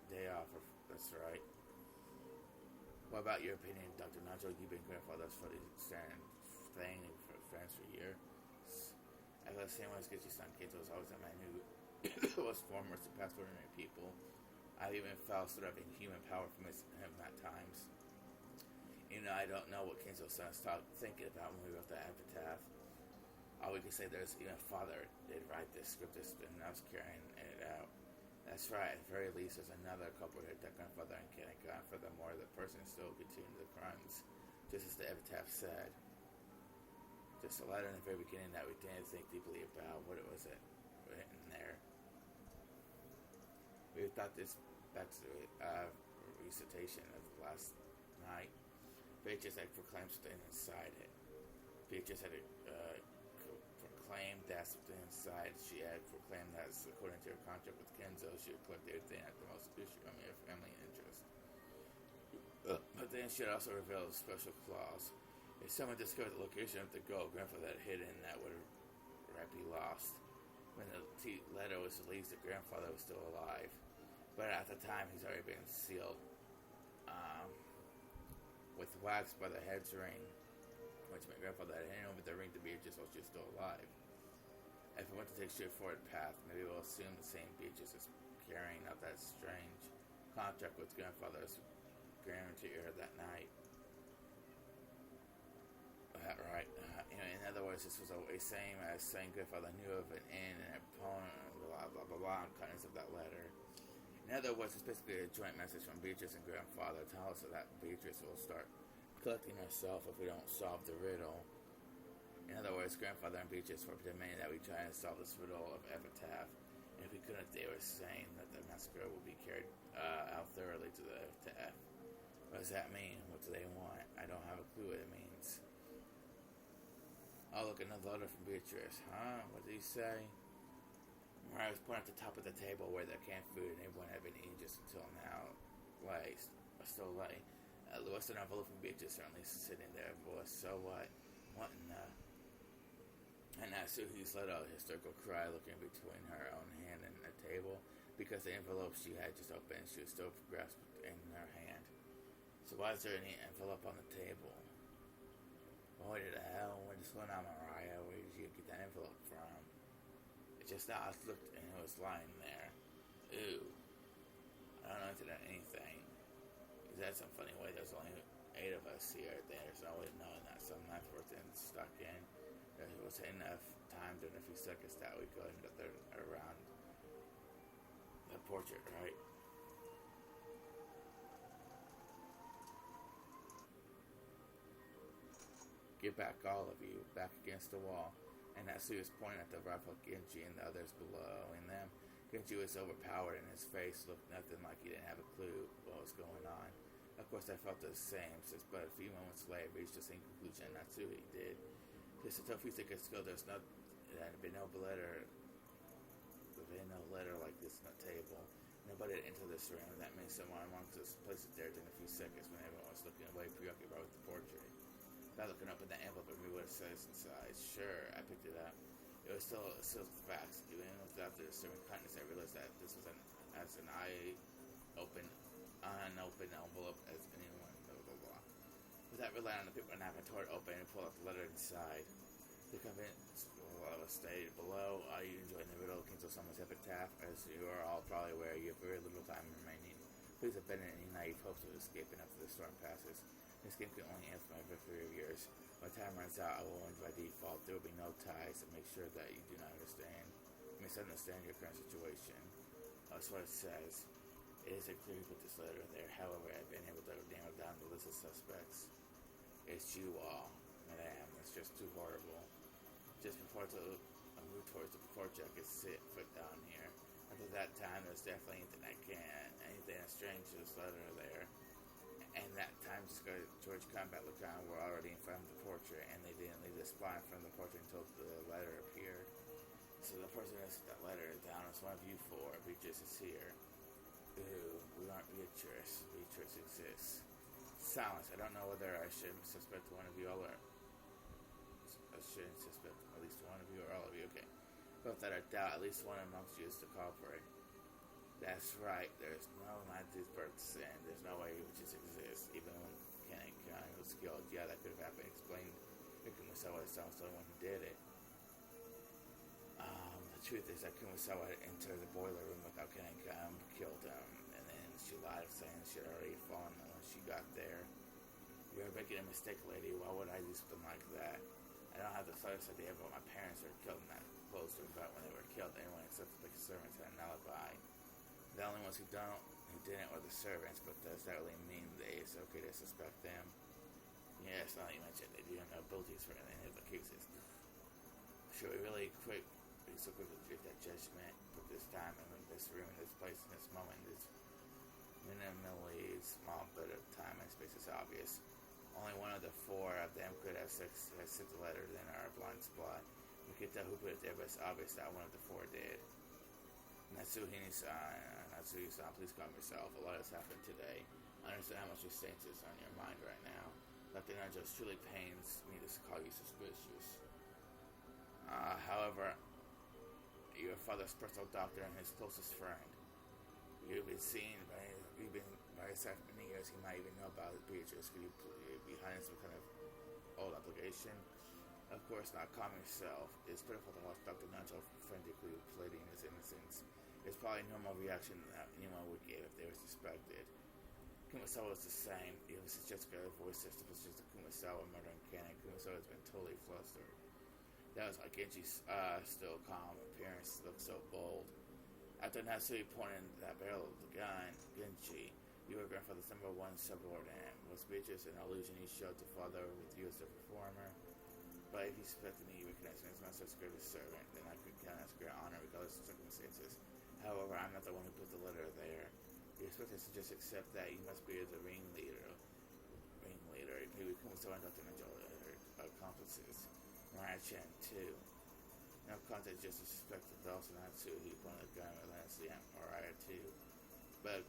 day off. That's right. What about your opinion, Dr. Nacho? You've been grandfather's for the thing for friends for years. As I was saying, when I was Getty son, Kato was always a man who was foremost to pass ordinary people. I even felt sort of inhuman power from him at times. I don't know what Kenzo-san stopped thinking about when we wrote the epitaph. All we can say there's even father did write this script and I was carrying it out. That's right, at the very least there's another couple here that grandfather and Ken got. Furthermore, the person still continued the crimes, just as the epitaph said. Just a letter in the very beginning that we didn't think deeply about what it was written there. We thought this back to the recitation of last night. Beatrice had proclaimed something inside it. Beatrice had proclaimed that something inside. She had proclaimed that, according to her contract with Kenzo, she would collect everything at the most family interest. But then she had also revealed a special clause. If someone discovered the location of the gold grandfather had hidden, that would be lost. When the letter was released, the grandfather was still alive. But at the time, he's already been sealed with wax by the head's ring, which my grandfather had handed over the ring to Beatrice while she was still alive. If we want to take a straightforward path, maybe we'll assume the same Beatrice is carrying out that strange contract with grandfather's guarantee her that night. Right. In other words, this was the same as saying grandfather knew of an inn and a opponent, blah blah blah blah, contents of that letter. In other words, it's basically a joint message from Beatrice and grandfather telling us that Beatrice will start collecting herself if we don't solve the riddle. In other words, grandfather and Beatrice were demanding that we try and solve this riddle of epitaph. And if we couldn't, they were saying that the massacre would be carried out thoroughly to the epitaph. What does that mean? What do they want? I don't have a clue what it means. Oh, look, another letter from Beatrice. Huh? What did he say? Mariah was pointing at the top of the table where the canned food and everyone had been eating just until now still lay. What's an envelope from Beatrice certainly sitting there, boy. So what? What in the... And now Suhi's let out a hysterical cry, looking between her own hand and the table, because the envelope she had just opened, she was still grasped in her hand. So why is there any envelope on the table? What the hell? What is going on, Mariah? Where did you get that envelope from? It just now I looked and it was lying there. Ew. I don't know into that anything. Is that some funny way? There's only 8 of us here. There's no way of knowing that some knife worth in stuck in. There was enough time during a few seconds that we could end up there around the portrait, right? Get back, all of you, back against the wall. And Natsu was pointing at the rifle Genji and the others below in them. Genji was overpowered and his face looked nothing like he didn't have a clue what was going on. Of course, I felt the same, since but a few moments later reached the same conclusion Natsuhi did. Just a tough could skill, there had been no letter like this on the table. Nobody had entered this room, and that means someone amongst us placed it there during a few seconds when everyone was looking away, preoccupied with the portrait. By looking up at the envelope and read what it says inside. Sure, I picked it up. It was still sealed with facts. Even without the disturbing contents, I realized that this was an unopened envelope as anyone, blah, blah, blah. Without relying on the paper knife, I tore it open and pulled out the letter inside. The contents was stated below. Are you enjoying the riddle of King Soma's epitaph? As you are all probably aware, you have very little time remaining. Please abandon any naive hopes of escaping after the storm passes. This game can only answer my victory of yours. When time runs out, I will end by default. There will be no ties, and make sure that you do not misunderstand your current situation. That's what it says. It is a clear you put this letter there. However, I've been able to narrow down the list of suspects. It's you all, madame. It's just too horrible. Just before I move towards the porch, I could sit foot down here. Until that time, there's definitely anything that's strange to this letter there. And that time, just got George Combat Lucan were already in front of the portrait, and they didn't leave the spot in front of the portrait until the letter appeared. So the person that set that letter down is one of you 4. Beatrice is here. Ooh, we aren't Beatrice. Beatrice exists. Silence. I don't know whether I should suspect one of you all or... I shouldn't suspect at least one of you or all of you. Okay. But that I doubt at least one amongst you is the culprit. That's right, there's no 90%. There's no way witches exist. Even when Ken was skilled, yeah, that could have happened. Explained Kumasawa is the only one who did it. The truth is that Kumasawa entered the boiler room without Ken killed him, and then she lied, saying she had already fallen when she got there. You're making a mistake, lady. Why would I do something like that? I don't have the slightest idea about my parents were killed in that close to about when they were killed. Anyone except the servants had an alibi. The only ones who didn't were the servants, but does that really mean it's okay to suspect them? Yes, now that you mentioned they do have no abilities for any of the cases. Should we really be so quick to make that judgment? But this time, and in this room, in this place, in this moment, this minimally small bit of time and space is obvious. Only one of the four of them could have sent the letter in our blind spot. We could tell who put it there, but it's obvious that one of the four did. Natsuhi-san, please calm yourself. A lot has happened today. I understand how much restraint is on your mind right now. Dr. Nanjo truly pains me to call you suspicious. However, your father's personal doctor and his closest friend. You've been various many years. He might even know about Beatrice. Could you be behind some kind of old obligation? Of course not. Calm yourself. It's pitiful to watch Dr. Nanjo frantically pleading his innocence. It's probably a normal reaction that anyone would give if they were suspected. Kumasawa is the same. It was Jessica voiced the positions of Kumasawa murdering Ken, and Kumasawa has been totally flustered. That was like Genji's still calm appearance looked so bold. After Natsuhi pointed that barrel of the gun, Genji, you were grandfather's #1 subordinate. Was Beatrice an illusion he showed to father with you as a performer? But if you suspected me, you recognized me as my such great servant, then I could count as great honor regardless of circumstances. However, I'm not the one who put the letter there. You expect us to just accept that you must be the ringleader. Maybe Kumasawa and Dr. Nanjo are accomplices. Mariah-chan, too. No contact just suspected also Natsuhi. He pointed the gun relentlessly at Mariah, too. But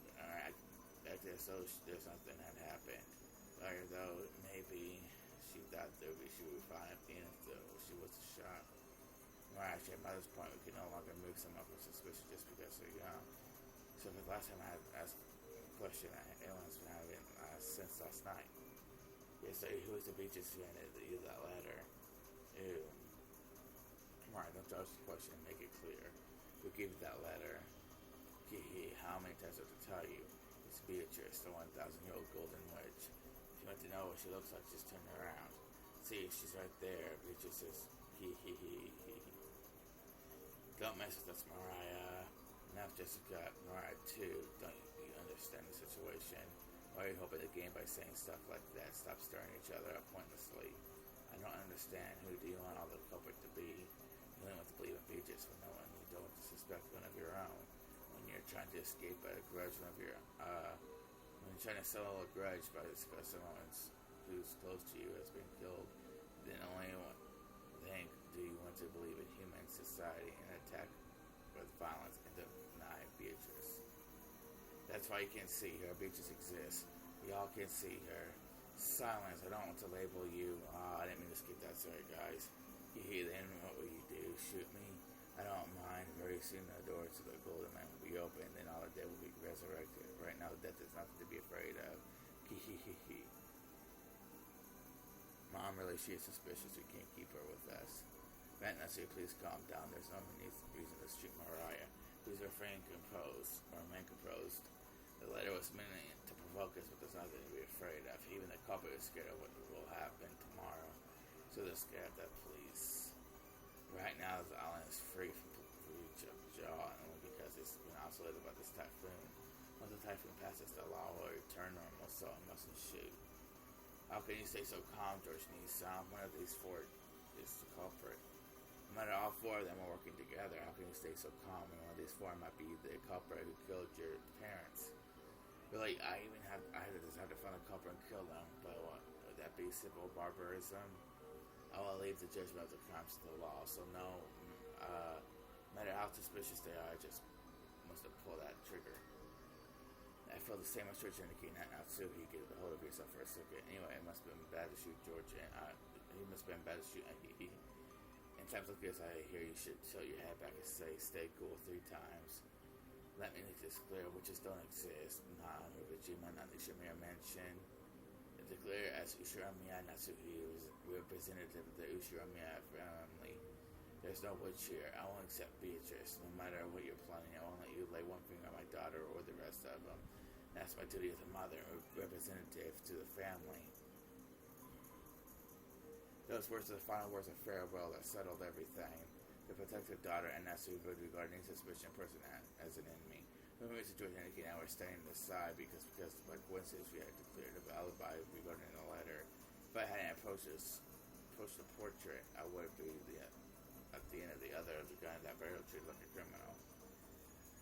acted as though there's nothing had happened. Though maybe she thought she would be fine at the end though she was shot. Mariah-chan, by this point, we can no longer move someone for suspicion just because they're young. So for the last time I asked a question anyone's been having since last night. Yes, so who is the Beatrice who handed you that letter? Ew. Alright, don't judge the question and make it clear. Who gave you that letter? How many times do I have to tell you? It's Beatrice, the 1,000-year-old golden witch. If you want to know what she looks like, just turn around. See, she's right there. Beatrice is Don't mess with us, Mariah. Now Jessica, Mariah too. Don't you understand the situation? Why are you hoping to gain by saying stuff like that? Stop stirring each other up pointlessly. I don't understand. Who do you want all the culprit to be? You only want to believe in Beatrice when no one. You don't suspect one of your own. When you're trying to escape by a grudge when you're trying to settle a grudge by someone who's close to you has been killed, then only one thing do you want to believe in human society and attack with violence and deny Beatrice. That's why you can't see her. Beatrice exists. We all can see her. Silence. I don't want to label you. I didn't mean to skip that. Sorry, guys. Then what will you do? Shoot me? I don't mind. Very soon the door to the golden land will be open. Then all the dead will be resurrected. Right now, death is nothing to be afraid of. Mom, really, she is suspicious. We can't keep her with us. Natsuhi, please calm down. There's no reason to shoot Mariah. Please remain composed. The letter was meant to provoke us, but there's nothing to be afraid of. Even the culprit is scared of what will happen tomorrow. So they're scared of that, please. Right now, the island is free from reach of jaw, only because it's been isolated by this typhoon. Once the typhoon passes, the law will return normal, so I mustn't shoot. How can you stay so calm, George Nissan? One of these four is the culprit. No matter all four of them are working together, how can you stay so calm when one of these four might be the culprit who killed your parents? Really, I had a desire to find a culprit and kill them, but what? Would that be civil barbarism? I will leave the judgment of the crimes to the law, so no matter how suspicious they are, I just must have pulled that trigger. I feel the same as George indicating that Natsuhi get a hold of yourself for a second. Anyway, it must have been bad to shoot George, and he must have been bad to shoot. In times like this, I hear you should tilt your head back and say, stay cool 3 times. Let me make this clear, witches don't exist. Not Ujima, not Ishimura mentioned. Declare as Ushiramiya Natsuhi was representative of the Ushiramiya family. There's no witch here. I won't accept Beatrice. No matter what you're planning, I won't let you lay one finger on my daughter or the rest of them. That's my duty as a mother and representative to the family. Those words are the final words of farewell that settled everything. The protective daughter and Natsu would regard any suspicious person as an enemy. The movie situation indicating now we're standing aside because by coincidence we had declared a alibi regarding the letter. If I hadn't approached the portrait, I would be at the end of the other the guy that barrel treated like a criminal.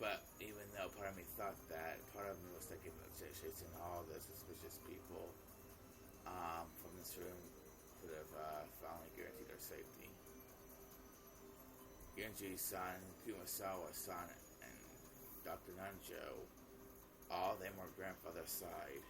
But even though part of me thought that, part of me was thinking that chasing all the suspicious people from this room could have finally guaranteed our safety. Genji-san, Kumasawa-san, and Dr. Nanjo, all them were grandfather's side.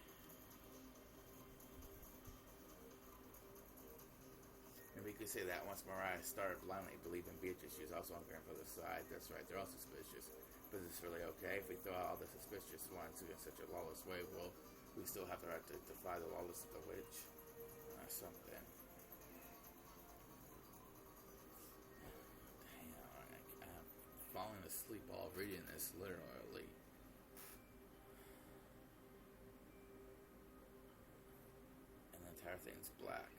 Maybe you could say that once Mariah started blindly believing Beatrice, she was also on grandfather's side. That's right, they're all suspicious. But is this really okay? If we throw out all the suspicious ones against such a lawless way, will we still have the right to defy the lawless of the witch? Or something. Damn, I'm falling asleep while reading this, literally. And the entire thing's black.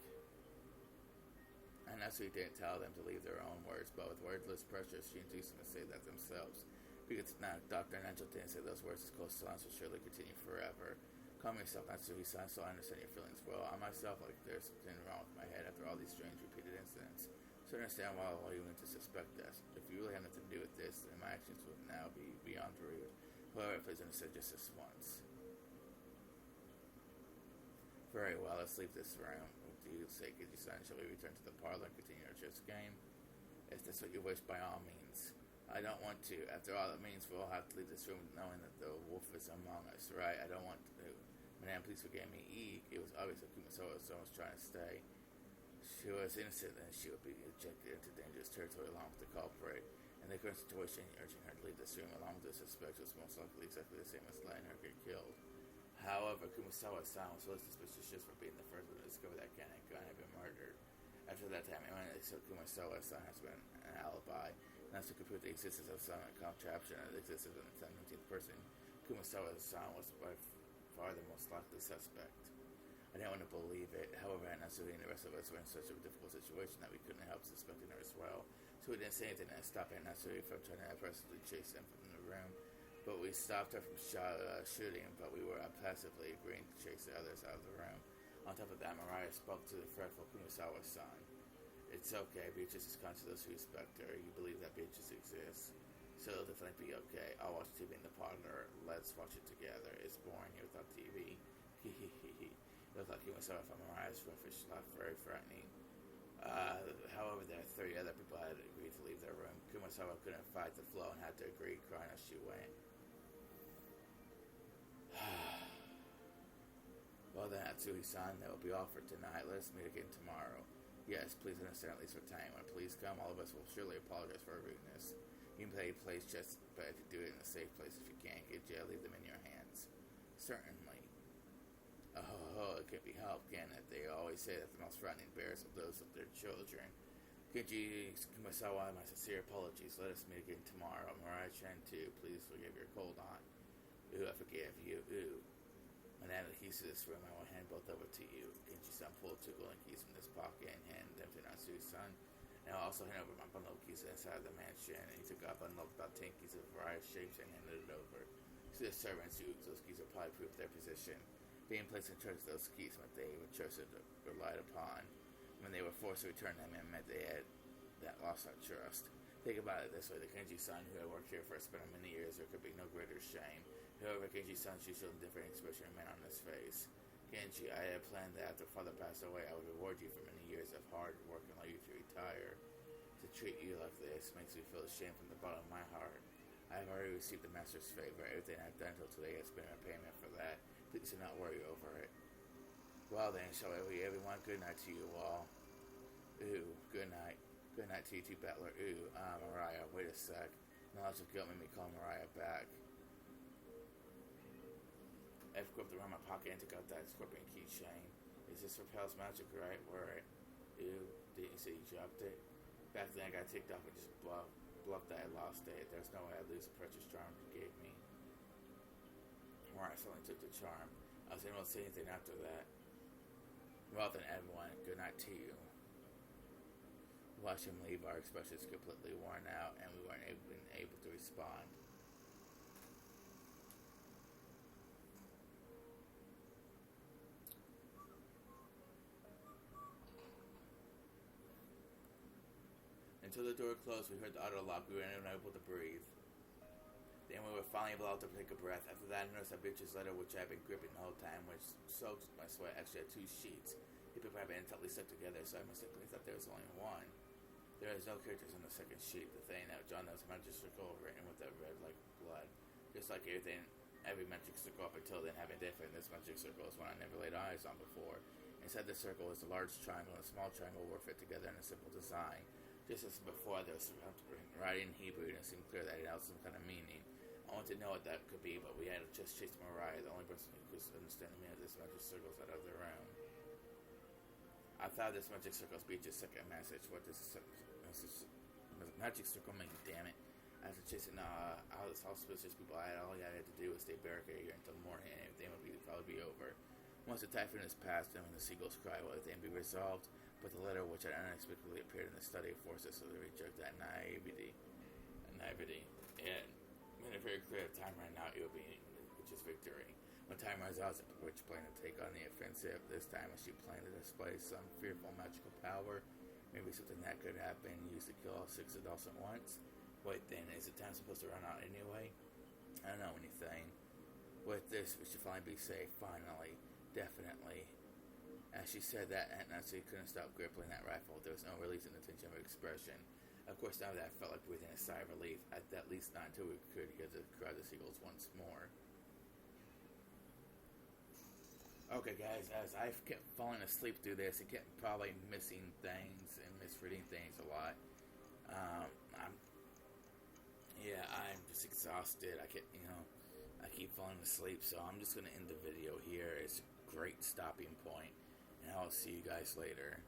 And that's why he didn't tell them to leave their own words, but with wordless pressure, she induced them to say that themselves. Because now Dr. Angel didn't say those words, his close silence will surely continue forever. Calm yourself, Natsuhi-san, so I understand your feelings well. I myself, like there's something wrong with my head after all these strange repeated incidents. So I understand why you went to suspect us. If you really have nothing to do with this, then my actions would now be beyond rude. However, please understand just this once. Very well, let's leave this room. Do you say, Genji-san, shall we return to the parlor and continue our chess game? If that's what you wish, by all means. I don't want to. After all, it means we'll have to leave this room knowing that the wolf is among us, right? I don't want to. Madame, please forgive me. It was obvious that Kumasawa was trying to stay. She was innocent, and she would be ejected into dangerous territory along with the culprit. In the current situation, urging her to leave this room along with the suspect was most likely exactly the same as letting her get killed. However, Kumasawa-san was really suspicious just for being the first one to discover that Ken and Gun had been murdered. After that time, anyone except Kumasawa-san has been an alibi. Not to prove the existence of some contraption and the existence of an 17th person, Kumasawa-san was by far the most likely suspect. I didn't want to believe it. However, Natsuhi and the rest of us were in such a difficult situation that we couldn't help suspecting her as well. So we didn't say anything and stop Natsuhi from trying to aggressively chase them from the room. But we stopped her from shooting, but we were passively agreeing to chase the others out of the room. On top of that, Mariah spoke to the fretful Kumasawa-san. It's okay, Beatrice is conscious of those who respect her. You believe that Beatrice exists. So it'll definitely be okay. I'll watch TV in the parlor. Let's watch it together. It's boring here without TV. Hehehehe. It looked like Kumasawa from Mariah's ruffish laugh, very frightening. However, there are 30 other people who had agreed to leave their room. Kumasawa couldn't fight the flow and had to agree, crying as she went. Well then, Natsuhi-san, that will be all for tonight. Let us meet again tomorrow. Yes, please understand at least for time. When police come, all of us will surely apologize for our rudeness. You can play place chess, but if you do it in a safe place, if you can't get jail, leave them in your hands. Certainly. Oh, it can't be helped, can it? They always say that the most frightening bears are those of their children. Genji Kumasawa, my sincere apologies. Let us meet again tomorrow. Mariah-chan, too. Please forgive your cold aunt. Ooh, I forgive you. Ooh. When I have the keys to this room, I will hand both over to you. Genji-san pulled two golden keys from this pocket and handed them to Natsuhi-san. And I'll also hand over my bundle of keys inside the mansion. And he took out a bundle of about 10 keys of various shapes and handed it over to the servants who those keys are probably proof of their position. Being placed in charge of those keys meant they were trusted or relied upon. When they were forced to return them, it meant they had that lost our trust. Think about it this way. The Genji-san who had worked here for a span of many years, there could be no greater shame. However, Genji-san's usual indifferent expression remained on his face. Genji, I had planned that after father passed away, I would reward you for many years of hard work and allow you to retire. To treat you like this makes me feel ashamed from the bottom of my heart. I have already received the master's favor. Everything I've done until today has been a payment for that. Please do not worry over it. Well then, shall we everyone? Good night to you all. Ooh, good night. Good night to you too, Battler. Ooh, Mariah, wait a sec. Knowledge of guilt made me call Mariah back. I gripped around my pocket and took out that scorpion keychain. Is this Repel's magic, right? Where it? Ew, didn't you say you dropped it? Back then I got ticked off and just bluffed that I lost it. There's no way I'd lose the precious charm you gave me. Mariah suddenly took the charm. I was able to say anything after that. Well then, everyone, good night to you. watch him leave, our expressions completely worn out, and we weren't able to respond. Until the door closed, we heard the auto lock. We were unable to breathe. Then we were finally able to take a breath. After that, I noticed that bitch's letter, which I had been gripping the whole time, which soaked my sweat, actually had 2 sheets. The paper had been tightly stuck together, so I mistakenly thought there was only one. There was no characters on the second sheet. The thing that John knows magic circle written with that red like blood. Just like every magic circle up until then had been different. This magic circle is one I never laid eyes on before. Inside the circle was a large triangle and a small triangle were fit together in a simple design. Just as before, there was some writing in Hebrew, and it seemed clear that it had some kind of meaning. I wanted to know what that could be, but we had to just chase Mariah, the only person who could understand the meaning of this magic circle out of the room. I thought this magic circle speech is second message. What does magic circle mean? Damn it! After chasing all these auspicious people, all I had to do was stay barricaded here until morning, and everything would probably be over. Once the typhoon is past, and when the seagulls cry, will everything be resolved? But the letter, which had unexpectedly appeared in the study, forced us to reject that naivety. And made it very clear that time ran out, it would be, which is victory. When time runs out, which plan to take on the offensive. This time, as she planned to display some fearful magical power, maybe something that could have been used to kill all 6 adults at once. Wait, then, is the time supposed to run out anyway? I don't know anything. With this, we should finally be safe. Finally, definitely. As she said that, Aunt Nancy couldn't stop gripping that rifle. There was no release in the tension of her expression. Of course, now that I felt like breathing a sigh of relief, at least not until we could hear the cry of the seagulls once more. Okay, guys, as I kept falling asleep through this, I kept probably missing things and misreading things a lot. I'm just exhausted. I keep falling asleep, so I'm just going to end the video here. It's a great stopping point, and I'll see you guys later.